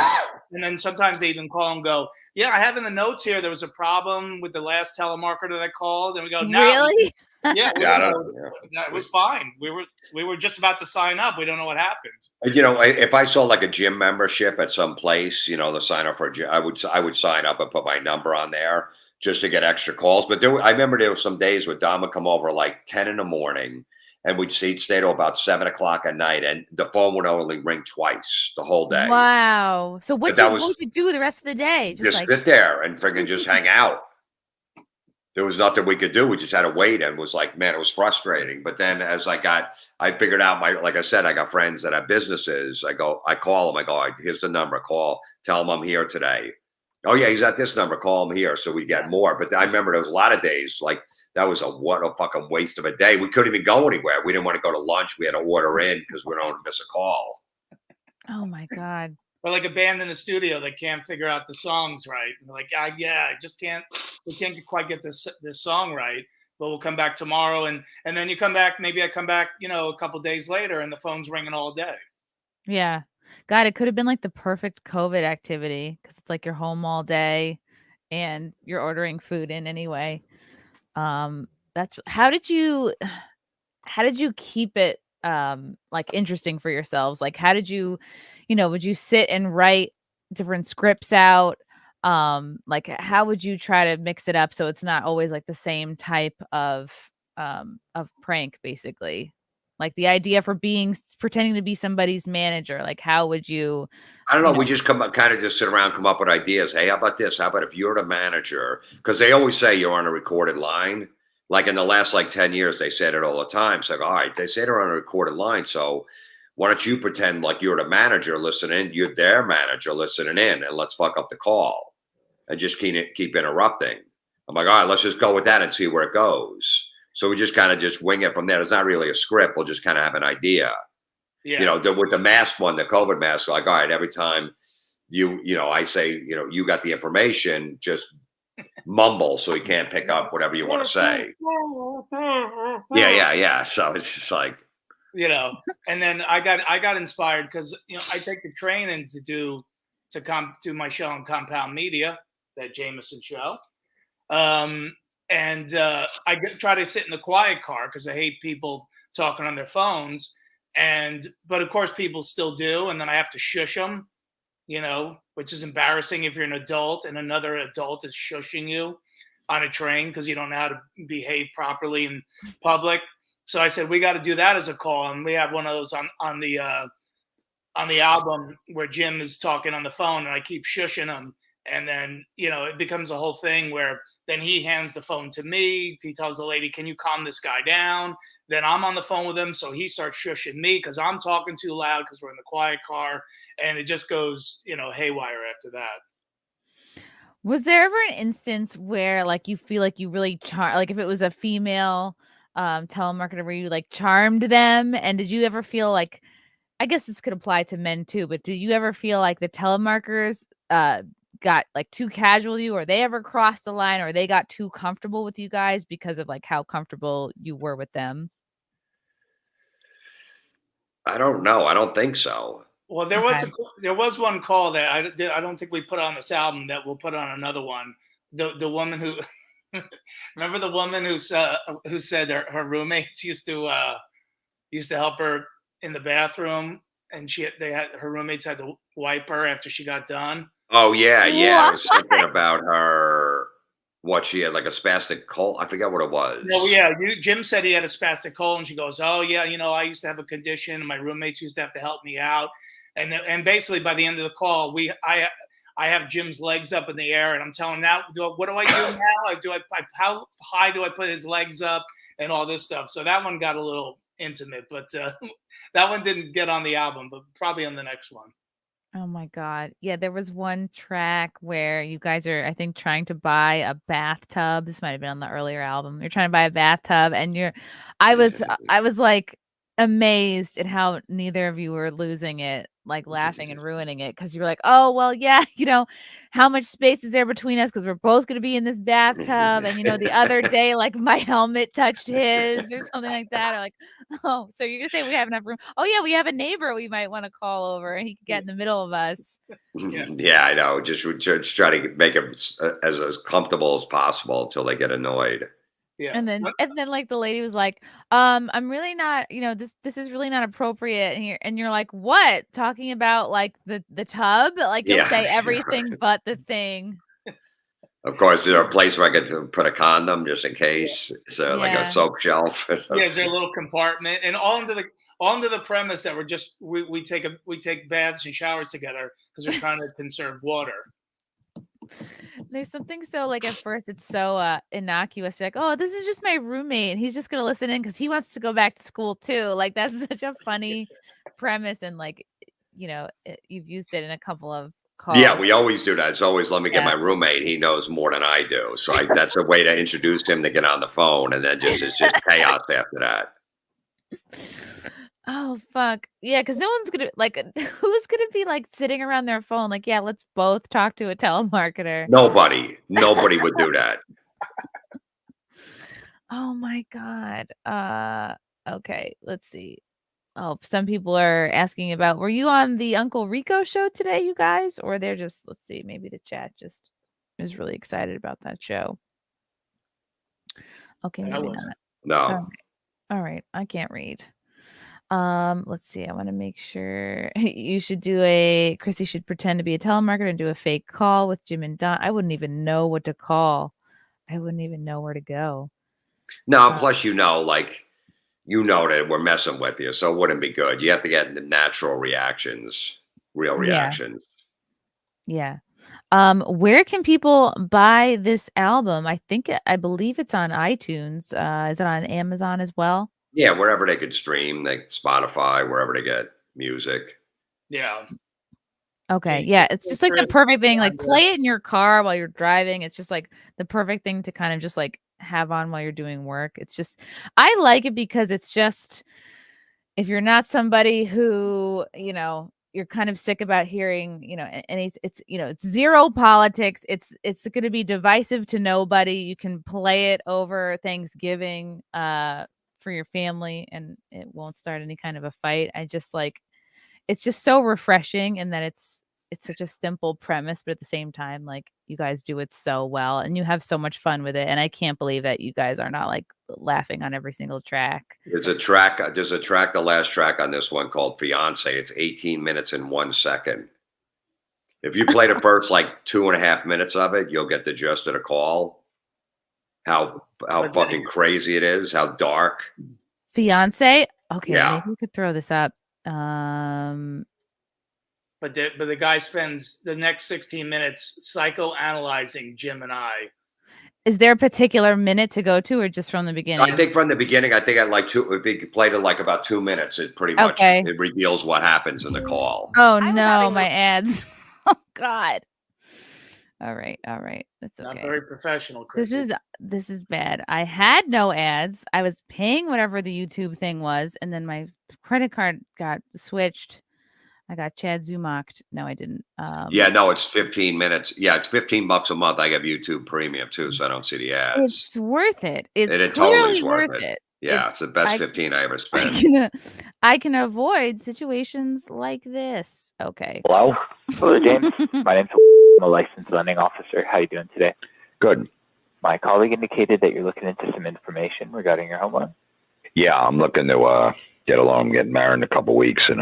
And then sometimes they even call and go, "Yeah, I have in the notes here, there was a problem with the last telemarketer that called." And we go, "No." Really? Yeah, it was fine. We were just about to sign up. We don't know what happened. If I saw like a gym membership at some place, the sign up for a gym, I would sign up and put my number on there just to get extra calls. But I remember there were some days where Dom would come over like 10 in the morning and we'd stay till about 7 o'clock at night, and the phone would only ring twice the whole day. Wow. So what would you do the rest of the day? Just sit there and freaking just hang out. There was nothing we could do. We just had to wait, and it was like, man, it was frustrating. But then as I figured out like I said, I got friends that have businesses. I call them. I go, "Here's the number. Call. Tell them I'm here today." "Oh yeah, he's at this number. Call him here." So we get more. But I remember there was a lot of days like that was what a fucking waste of a day. We couldn't even go anywhere. We didn't want to go to lunch. We had to order in because we don't want to miss a call. Oh my God. Or like a band in the studio that can't figure out the songs right. Like, I just can't. We can't quite get this song right. But we'll come back tomorrow, and then you come back. Maybe I come back, a couple days later, and the phone's ringing all day. Yeah. God, it could have been like the perfect COVID activity because it's like you're home all day and you're ordering food in anyway. That's how did you keep it like interesting for yourselves? Like how did you, would you sit and write different scripts out? Like how would you try to mix it up so it's not always like the same type of prank, basically? Like the idea for pretending to be somebody's manager, like how would you? I don't know. We just come sit around, come up with ideas. Hey, how about this? How about if you're the manager? Because they always say you're on a recorded line. Like in the last 10 years, they said it all the time. It's like, all right, they say they're on a recorded line. So why don't you pretend like you're the manager listening? You're their manager listening in, and let's fuck up the call and just keep interrupting. I'm like, all right, let's just go with that and see where it goes. So we just kind of just wing it from there. It's not really a script. We'll just kind of have an idea. Yeah. With the mask one, the COVID mask, like, all right, every time I say, you got the information, just mumble so he can't pick up whatever you want to say. Yeah. So it's just like, and then I got inspired because, I take the train in to do my show on Compound Media, that Jamieson Show. And I try to sit in the quiet car because I hate people talking on their phones. But of course people still do. And then I have to shush them, which is embarrassing if you're an adult and another adult is shushing you on a train because you don't know how to behave properly in public. So I said, we got to do that as a call. And we have one of those on the album where Jim is talking on the phone and I keep shushing him. And then, it becomes a whole thing where then he hands the phone to me. He tells the lady, can you calm this guy down? Then I'm on the phone with him. So he starts shushing me because I'm talking too loud because we're in the quiet car. And it just goes, haywire after that. Was there ever an instance where like you feel like you really like if it was a female telemarketer where you like charmed them? And did you ever feel like, I guess this could apply to men too, but did you ever feel like the telemarketers got like too casual with you, or they ever crossed the line, or they got too comfortable with you guys because of like how comfortable you were with them? I don't know. I don't think so. Well, there was one call that I don't think we put on this album that we'll put on another one. The woman who remember the woman who said her roommates used to help her in the bathroom, and her roommates had to wipe her after she got done. Oh yeah. It was something about her. What she had, like a spastic cold. I forget what it was. No, yeah. Jim said he had a spastic cold, and she goes, "Oh yeah, I used to have a condition, and my roommates used to have to help me out." And basically by the end of the call, I have Jim's legs up in the air, and I'm telling him now, what do I do now? How high do I put his legs up, and all this stuff. So that one got a little intimate, but that one didn't get on the album, but probably on the next one. Oh my God. Yeah, there was one track where you guys are, I think, trying to buy a bathtub. This might have been on the earlier album. You're trying to buy a bathtub, and I was like amazed at how neither of you were losing it, like laughing and ruining it, because you were like, oh well, yeah, how much space is there between us because we're both going to be in this bathtub, and the other day like my helmet touched his or something like that, or like, oh, so you're gonna say we have enough room? Oh yeah, we have a neighbor we might want to call over and he could get in the middle of us. Yeah, I know. Just try to make it as comfortable as possible until they get annoyed. Yeah. And then like the lady was like, I'm really not, this is really not appropriate here. And you're like, what? Talking about like the tub? Like you'll say everything but the thing. Of course, there's a place where I get to put a condom just in case. Yeah. So like a soap shelf. Yeah, there's a little compartment, and all under the premise that we take baths and showers together because we're trying to conserve water. There's something so like at first it's so innocuous. You're like, oh, this is just my roommate and he's just gonna listen in because he wants to go back to school too. Like that's such a funny premise, and like you've used it in a couple of calls. Yeah, we always do that. It's always let me get my roommate. He knows more than I do, so that's a way to introduce him to get on the phone, and then it's just chaos after that. Oh fuck yeah, because no one's gonna like, who's gonna be like sitting around their phone like, yeah, let's both talk to a telemarketer. Nobody would do that. Oh my God. Okay, let's see. some people are asking about, were you on the Uncle Rico show today, you guys? Or they're just, let's see, maybe the chat just is really excited about that show. Okay, maybe not. No. All right. I can't read. Let's see. I want to make sure you should do Chrissy should pretend to be a telemarketer and do a fake call with Jim and Don. I wouldn't even know what to call. I wouldn't even know where to go. No, plus that we're messing with you, so it wouldn't be good. You have to get the natural reactions, real reactions. Yeah. Where can people buy this album? I believe it's on iTunes. Is it on Amazon as well? Yeah, wherever they could stream, like Spotify, wherever they get music. Yeah. Okay. Yeah, it's just like the perfect thing. Like play it in your car while you're driving. It's just like the perfect thing to kind of just like have on while you're doing work. It's just, I like it because it's just, if you're not somebody who, you're kind of sick about hearing, and it's zero politics. It's going to be divisive to nobody. You can play it over Thanksgiving for your family and it won't start any kind of a fight. I just like, it's just so refreshing in that it's such a simple premise, but at the same time, like you guys do it so well and you have so much fun with it. And I can't believe that you guys are not like laughing on every single track. There's a track, the last track on this one called Fiance. It's 18 minutes and 1 second. If you play the first like 2.5 minutes of it, you'll get the gist of the call. How fucking crazy it is, how dark. Fiance? Okay, yeah. Maybe we could throw this up. But the guy spends the next 16 minutes psychoanalyzing Jim and I. Is there a particular minute to go to, or just from the beginning? I think from the beginning. I think I'd like to. If he played it like about 2 minutes, it pretty much it reveals what happens in the call. Oh no, my ads! Oh God! All right, that's okay. Not very professional, Chrissy. This is bad. I had no ads. I was paying whatever the YouTube thing was, and then my credit card got switched. I got Chad Zumocked. No, I didn't. Yeah, no, it's 15 minutes. Yeah, it's $15 a month. I have YouTube Premium too, so I don't see the ads. It's worth it. It's totally clearly worth it. Yeah, it's the best 15 I ever spent. I can avoid situations like this. Okay. Hello, James. My name's I'm a licensed lending officer. How are you doing today? Good. My colleague indicated that you're looking into some information regarding your home loan. Yeah, I'm looking to get a loan. I'm getting married in a couple weeks and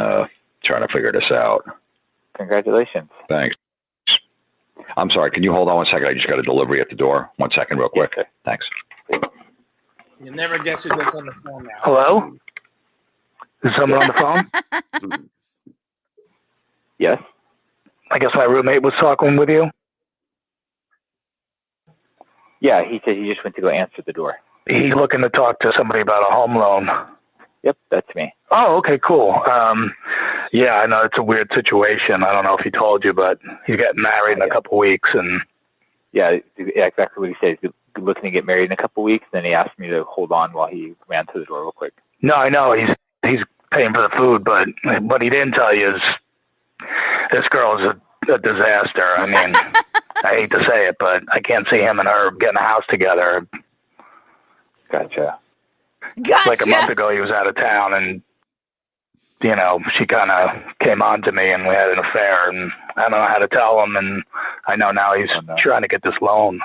trying to figure this out. Congratulations. Thanks. I'm sorry. Can you hold on 1 second? I just got a delivery at the door. 1 second, real quick. Yes, thanks. You never guess who gets on the phone now. Hello? Is someone on the phone? Yes. I guess my roommate was talking with you. Yeah, he said he just went to go answer the door. He's looking to talk to somebody about a home loan. Yep, that's me. Oh, okay, cool. Yeah, I know it's a weird situation. I don't know if he told you, but he's getting married in a couple weeks, and yeah, exactly what he said. He's looking to get married in a couple weeks. Then he asked me to hold on while he ran to the door real quick. No, I know he's paying for the food, but what he didn't tell you is this girl is a disaster. I mean, I hate to say it, but I can't see him and her getting a house together. Gotcha. Like a month ago, he was out of town, and she kind of came on to me, and we had an affair, and I don't know how to tell him, and I know now he's trying to get this loan.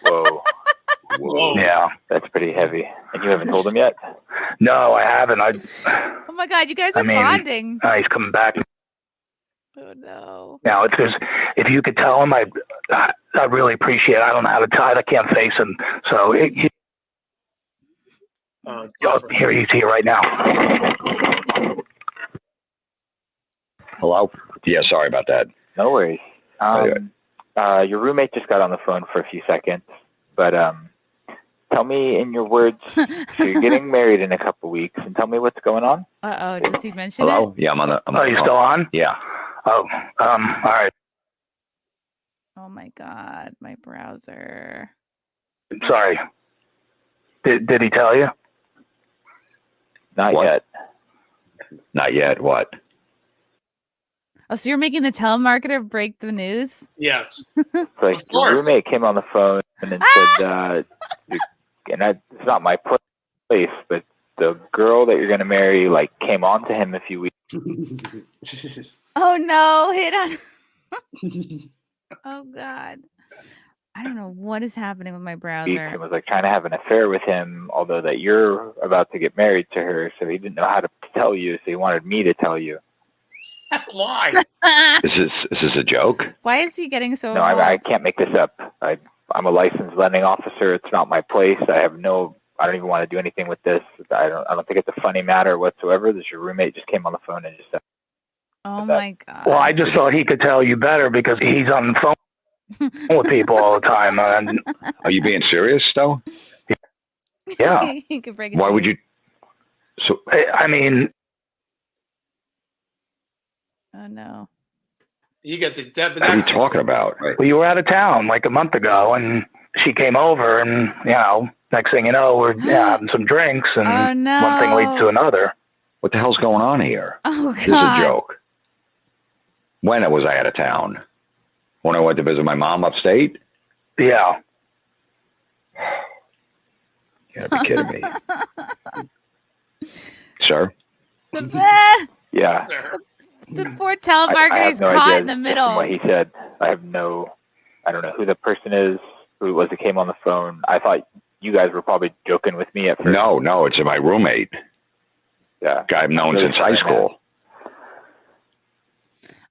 Whoa. Whoa. Yeah. That's pretty heavy. And you haven't told him yet? No, I haven't. Oh my God, you guys are bonding. He's coming back. Oh no. Now, if you could tell him, I'd really appreciate it. I don't know how to tell it. I can't face him. So here, he's here right now. Hello? Yeah, sorry about that. No worries. Your roommate just got on the phone for a few seconds, but tell me in your words, so you're getting married in a couple weeks, and tell me what's going on. Does he mention Hello? it? Yeah, I'm on the you phone. still on? Yeah. Oh, all right. Oh my God, my browser. Sorry. Did he tell you? Not What? yet. Not yet. What? Oh, so you're making the telemarketer break the news? Yes. Like your roommate came on the phone and said, and it's not my place, but the girl that you're going to marry like came on to him a few weeks. Oh no, hit on. Oh God. I don't know what is happening with my browser. And was like trying to have an affair with him, although that you're about to get married to her, so he didn't know how to tell you, so he wanted me to tell you. Why? Is this a joke? Why is he getting so? No, I can't make this up. I'm a licensed lending officer. It's not my place. I don't even want to do anything with this. I don't think it's a funny matter whatsoever. This your roommate just came on the phone and just said. Oh my God. Well, I just thought he could tell you better because he's on the phone with people all the time. And Are you being serious, though? Yeah. He could break it. Why would you? So I mean. Oh no. You get the what are you talking about? Well, you were out of town like a month ago, and she came over, and next thing you know, we're having some drinks, and Oh, no. one thing leads to another. What the hell's going on here? Oh God. This is a joke. When was I out of town? When I went to visit my mom upstate? Yeah. You gotta be kidding me. Sir? Yeah. The poor telemarketer is I have no caught idea in the from middle. what he said. I don't know who the person is, who it was that came on the phone. I thought you guys were probably joking with me at first. No, it's my roommate. Yeah. Guy I've known Really since high school.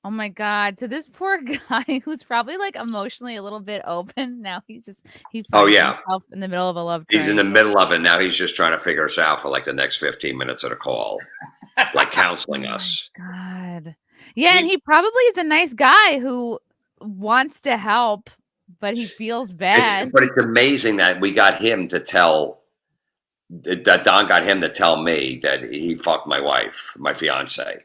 Oh my God. So this poor guy who's probably like emotionally a little bit open. Now he Oh, finds yeah. himself in the middle of a love He's in the triangle. middle of it now. He's just trying to figure us out for like the next 15 minutes of the call, like counseling us. God. Yeah, and he probably is a nice guy who wants to help, but he feels bad. But it's amazing that we got him to tell that Don got him to tell me that he fucked my wife, my fiance.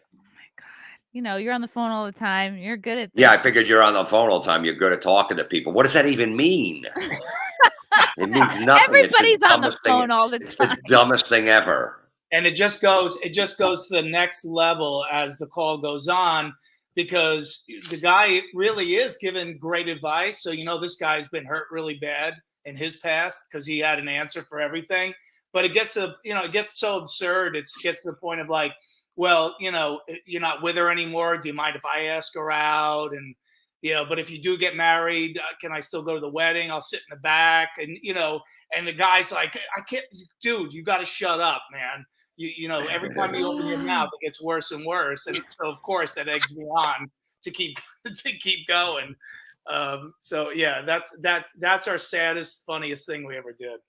You're on the phone all the time. You're good at this. Yeah, I figured you're on the phone all the time. You're good at talking to people. What does that even mean? It means nothing. Everybody's on the phone all the It's time. the dumbest thing ever. And it just goes to the next level as the call goes on, because the guy really is giving great advice. So this guy's been hurt really bad in his past because he had an answer for everything. But it gets it gets so absurd. It gets to the point of like, well, you're not with her anymore. Do you mind if I ask her out? And but if you do get married, can I still go to the wedding? I'll sit in the back. And and the guy's like, I can't, dude, you got to shut up, man. Every time you open your mouth, it gets worse and worse. And so of course that eggs me on to keep going. So yeah, that's our saddest, funniest thing we ever did.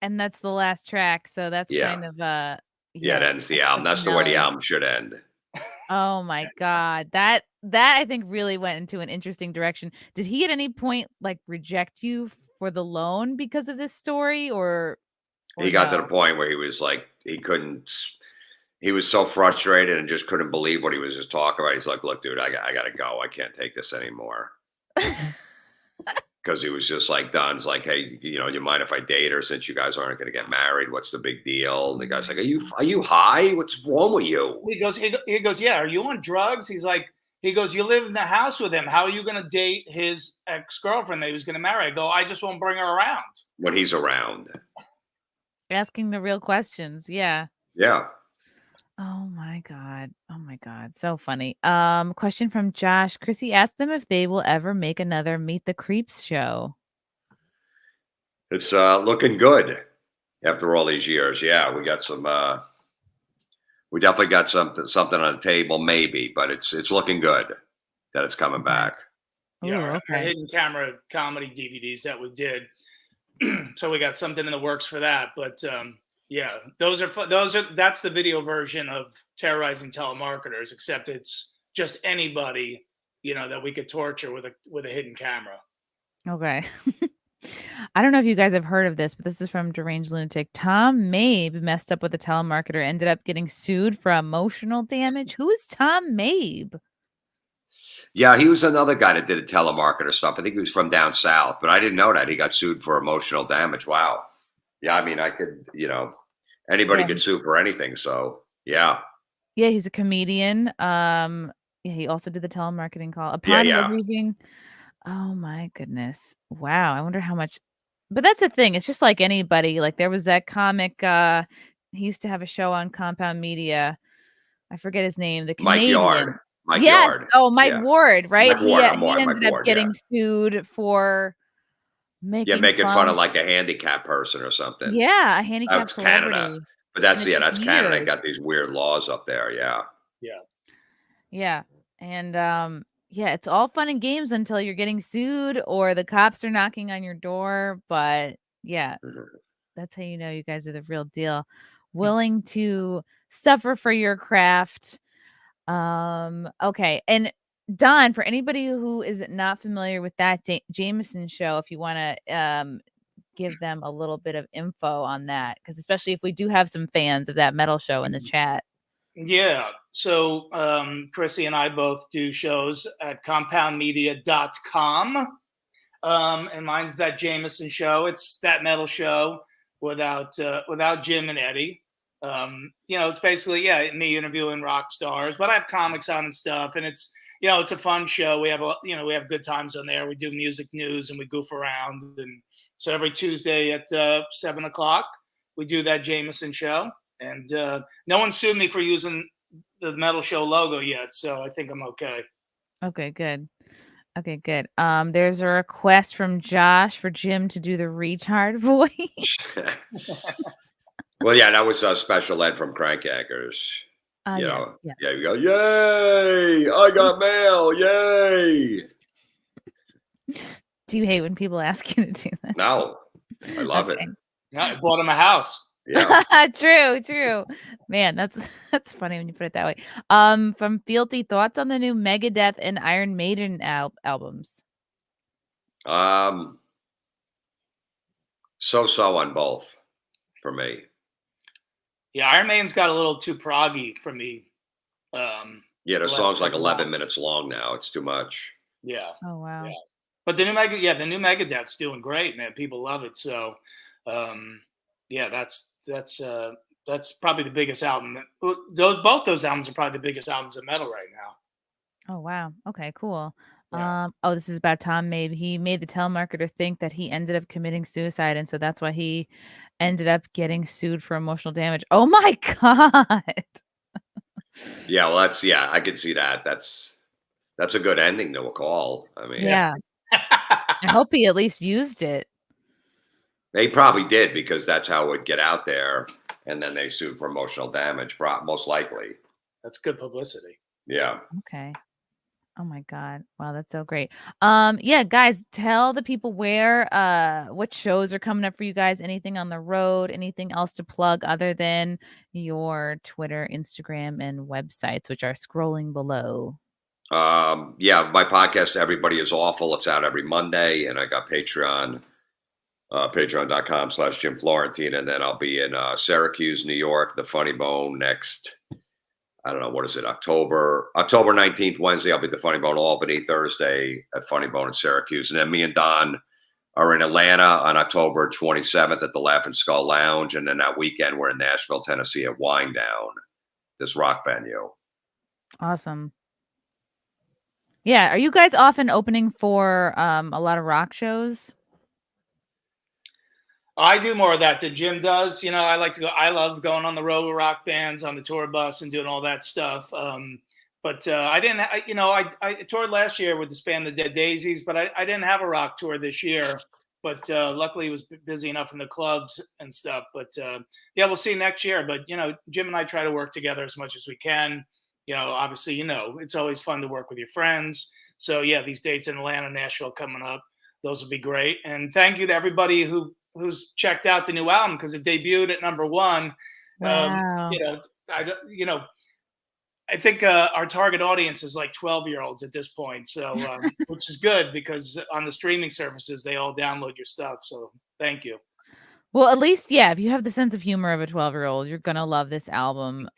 And that's the last track. So that's kind of yeah, it ends the album. That's the way the album should end. Oh my God. That I think really went into an interesting direction. Did he at any point like reject you for the loan because of this story or He got to the point where he was like, he was so frustrated and just couldn't believe what he was just talking about. He's like, look, dude, I got to go. I can't take this anymore. Because he was just like, Don's like, hey, you mind if I date her since you guys aren't going to get married? What's the big deal? And the guy's like, are you high? What's wrong with you? He goes, yeah, are you on drugs? He goes, you live in the house with him. How are you going to date his ex-girlfriend that he was going to marry? I go, I just won't bring her around. When he's around. Asking the real questions. Yeah. Yeah. Oh my God. Oh my God. So funny. Question from Josh. Chrissy asked them if they will ever make another Meet the Creeps show. It's looking good after all these years. Yeah, we got some we definitely got something on the table, maybe, but it's looking good that it's coming back. Yeah, our hidden camera comedy DVDs that we did. So we got something in the works for that. But yeah, that's the video version of Terrorizing Telemarketers, except it's just anybody, that we could torture with a hidden camera. Okay. I don't know if you guys have heard of this, but this is from Deranged Lunatic. Tom Mabe messed up with a telemarketer, ended up getting sued for emotional damage. Who is Tom Mabe? Yeah, he was another guy that did a telemarketer stuff. I think he was from down south, but I didn't know that he got sued for emotional damage. Wow. Yeah, I mean, I could, anybody could sue for anything. So yeah. Yeah, he's a comedian. Yeah, he also did the telemarketing call. Upon leaving. Oh my goodness. Wow. I wonder how much. But that's the thing. It's just like anybody. Like there was that comic he used to have a show on Compound Media. I forget his name. The Mike Canadian. Yard. Mike yes. Yard. Oh, Mike Yeah. Ward, right? Mike Ward. He ended Mike up Ward, getting yeah. sued for making fun of like a handicapped person or something. Yeah, a handicapped That's celebrity. Canada. But that's And it took that's Canada. They years. got these weird laws up there. Yeah. Yeah. And yeah, it's all fun and games until you're getting sued or the cops are knocking on your door. But yeah, that's how you know you guys are the real deal. Willing to suffer for your craft. Okay. And Don, for anybody who is not familiar with that Jamieson show, if you want to give them a little bit of info on that, because especially if we do have some fans of that metal show in the chat. Yeah. So Chrissy and I both do shows at compoundmedia.com. And mine's that Jamieson show. It's that metal show without Jim and Eddie. It's basically, me interviewing rock stars, but I have comics on and stuff. And it's, it's a fun show. We have we have good times on there. We do music news and we goof around. And so every Tuesday at 7:00, we do that Jamieson show. And no one sued me for using the metal show logo yet. So I think I'm okay. Okay, good. Okay, good. There's a request from Josh for Jim to do the retard voice. Well, yeah, that was a special ed from Crank Yankers. You know, yeah, you go, yay! I got mail, yay! Do you hate when people ask you to do that? No, I love it. No, I bought him a house. Yeah. True. Man, that's funny when you put it that way. From Fealty, thoughts on the new Megadeth and Iron Maiden albums? So on both for me. Yeah, Iron Maiden's got a little too proggy for me. The song's like 11 minutes long now. It's too much. Yeah. Oh wow. Yeah. But the new Megadeth's doing great, man. People love it. So that's probably the biggest album. Both those albums are probably the biggest albums of metal right now. Oh wow. Okay, cool. Yeah. This is about Tom Mabe. He made the telemarketer think that he ended up committing suicide, and so that's why he ended up getting sued for emotional damage. Oh my god. Yeah, well, I could see that. That's a good ending to a call. I mean, yeah. I hope he at least used it. They probably did, because that's how it would get out there, and then they sued for emotional damage, most likely. That's good publicity. Yeah. Okay. Oh my god. Wow, that's so great. Yeah, guys, tell the people where what shows are coming up for you guys, anything on the road, anything else to plug other than your Twitter, Instagram, and websites, which are scrolling below. My podcast, Everybody is Awful. It's out every Monday, and I got Patreon. Patreon.com/Jim Florentine, and then I'll be in Syracuse, New York, the Funny Bone next. I don't know, what is it? October 19th, Wednesday. I'll be at the Funny Bone Albany. Thursday at Funny Bone in Syracuse, and then me and Don are in Atlanta on October 27th at the Laughing Skull Lounge, and then that weekend we're in Nashville, Tennessee at Wind Down, this rock venue. Awesome. Yeah, are you guys often opening for a lot of rock shows? I do more of that than Jim does. I like to go. I love going on the road with rock bands on the tour bus and doing all that stuff. But I didn't. I toured last year with the band The Dead Daisies, but I didn't have a rock tour this year. But luckily, it was busy enough in the clubs and stuff. But we'll see next year. But Jim and I try to work together as much as we can. Obviously, it's always fun to work with your friends. So these dates in Atlanta, Nashville coming up, those will be great. And thank you to everybody who's checked out the new album, because it debuted at number 1. Wow. I think our target audience is like 12-year-olds at this point. So, which is good, because on the streaming services, they all download your stuff. So thank you. Well, at least, if you have the sense of humor of a 12-year-old, you're going to love this album.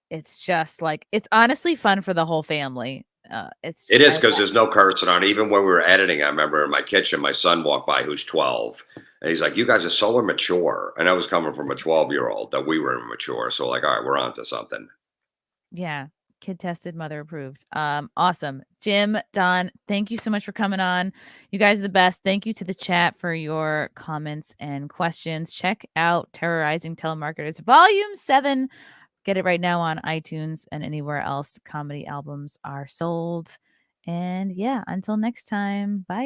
It's just it's honestly fun for the whole family. It is, because there's no cursing on it. Even when we were editing, I remember in my kitchen, my son walked by who's 12. And he's like, you guys are so immature. And I was coming from a 12-year-old that we were immature. So all right, we're on to something. Yeah. Kid tested, mother approved. Awesome. Jim, Don, thank you so much for coming on. You guys are the best. Thank you to the chat for your comments and questions. Check out Terrorizing Telemarketers Volume 7. Get it right now on iTunes and anywhere else comedy albums are sold. And yeah, until next time, bye.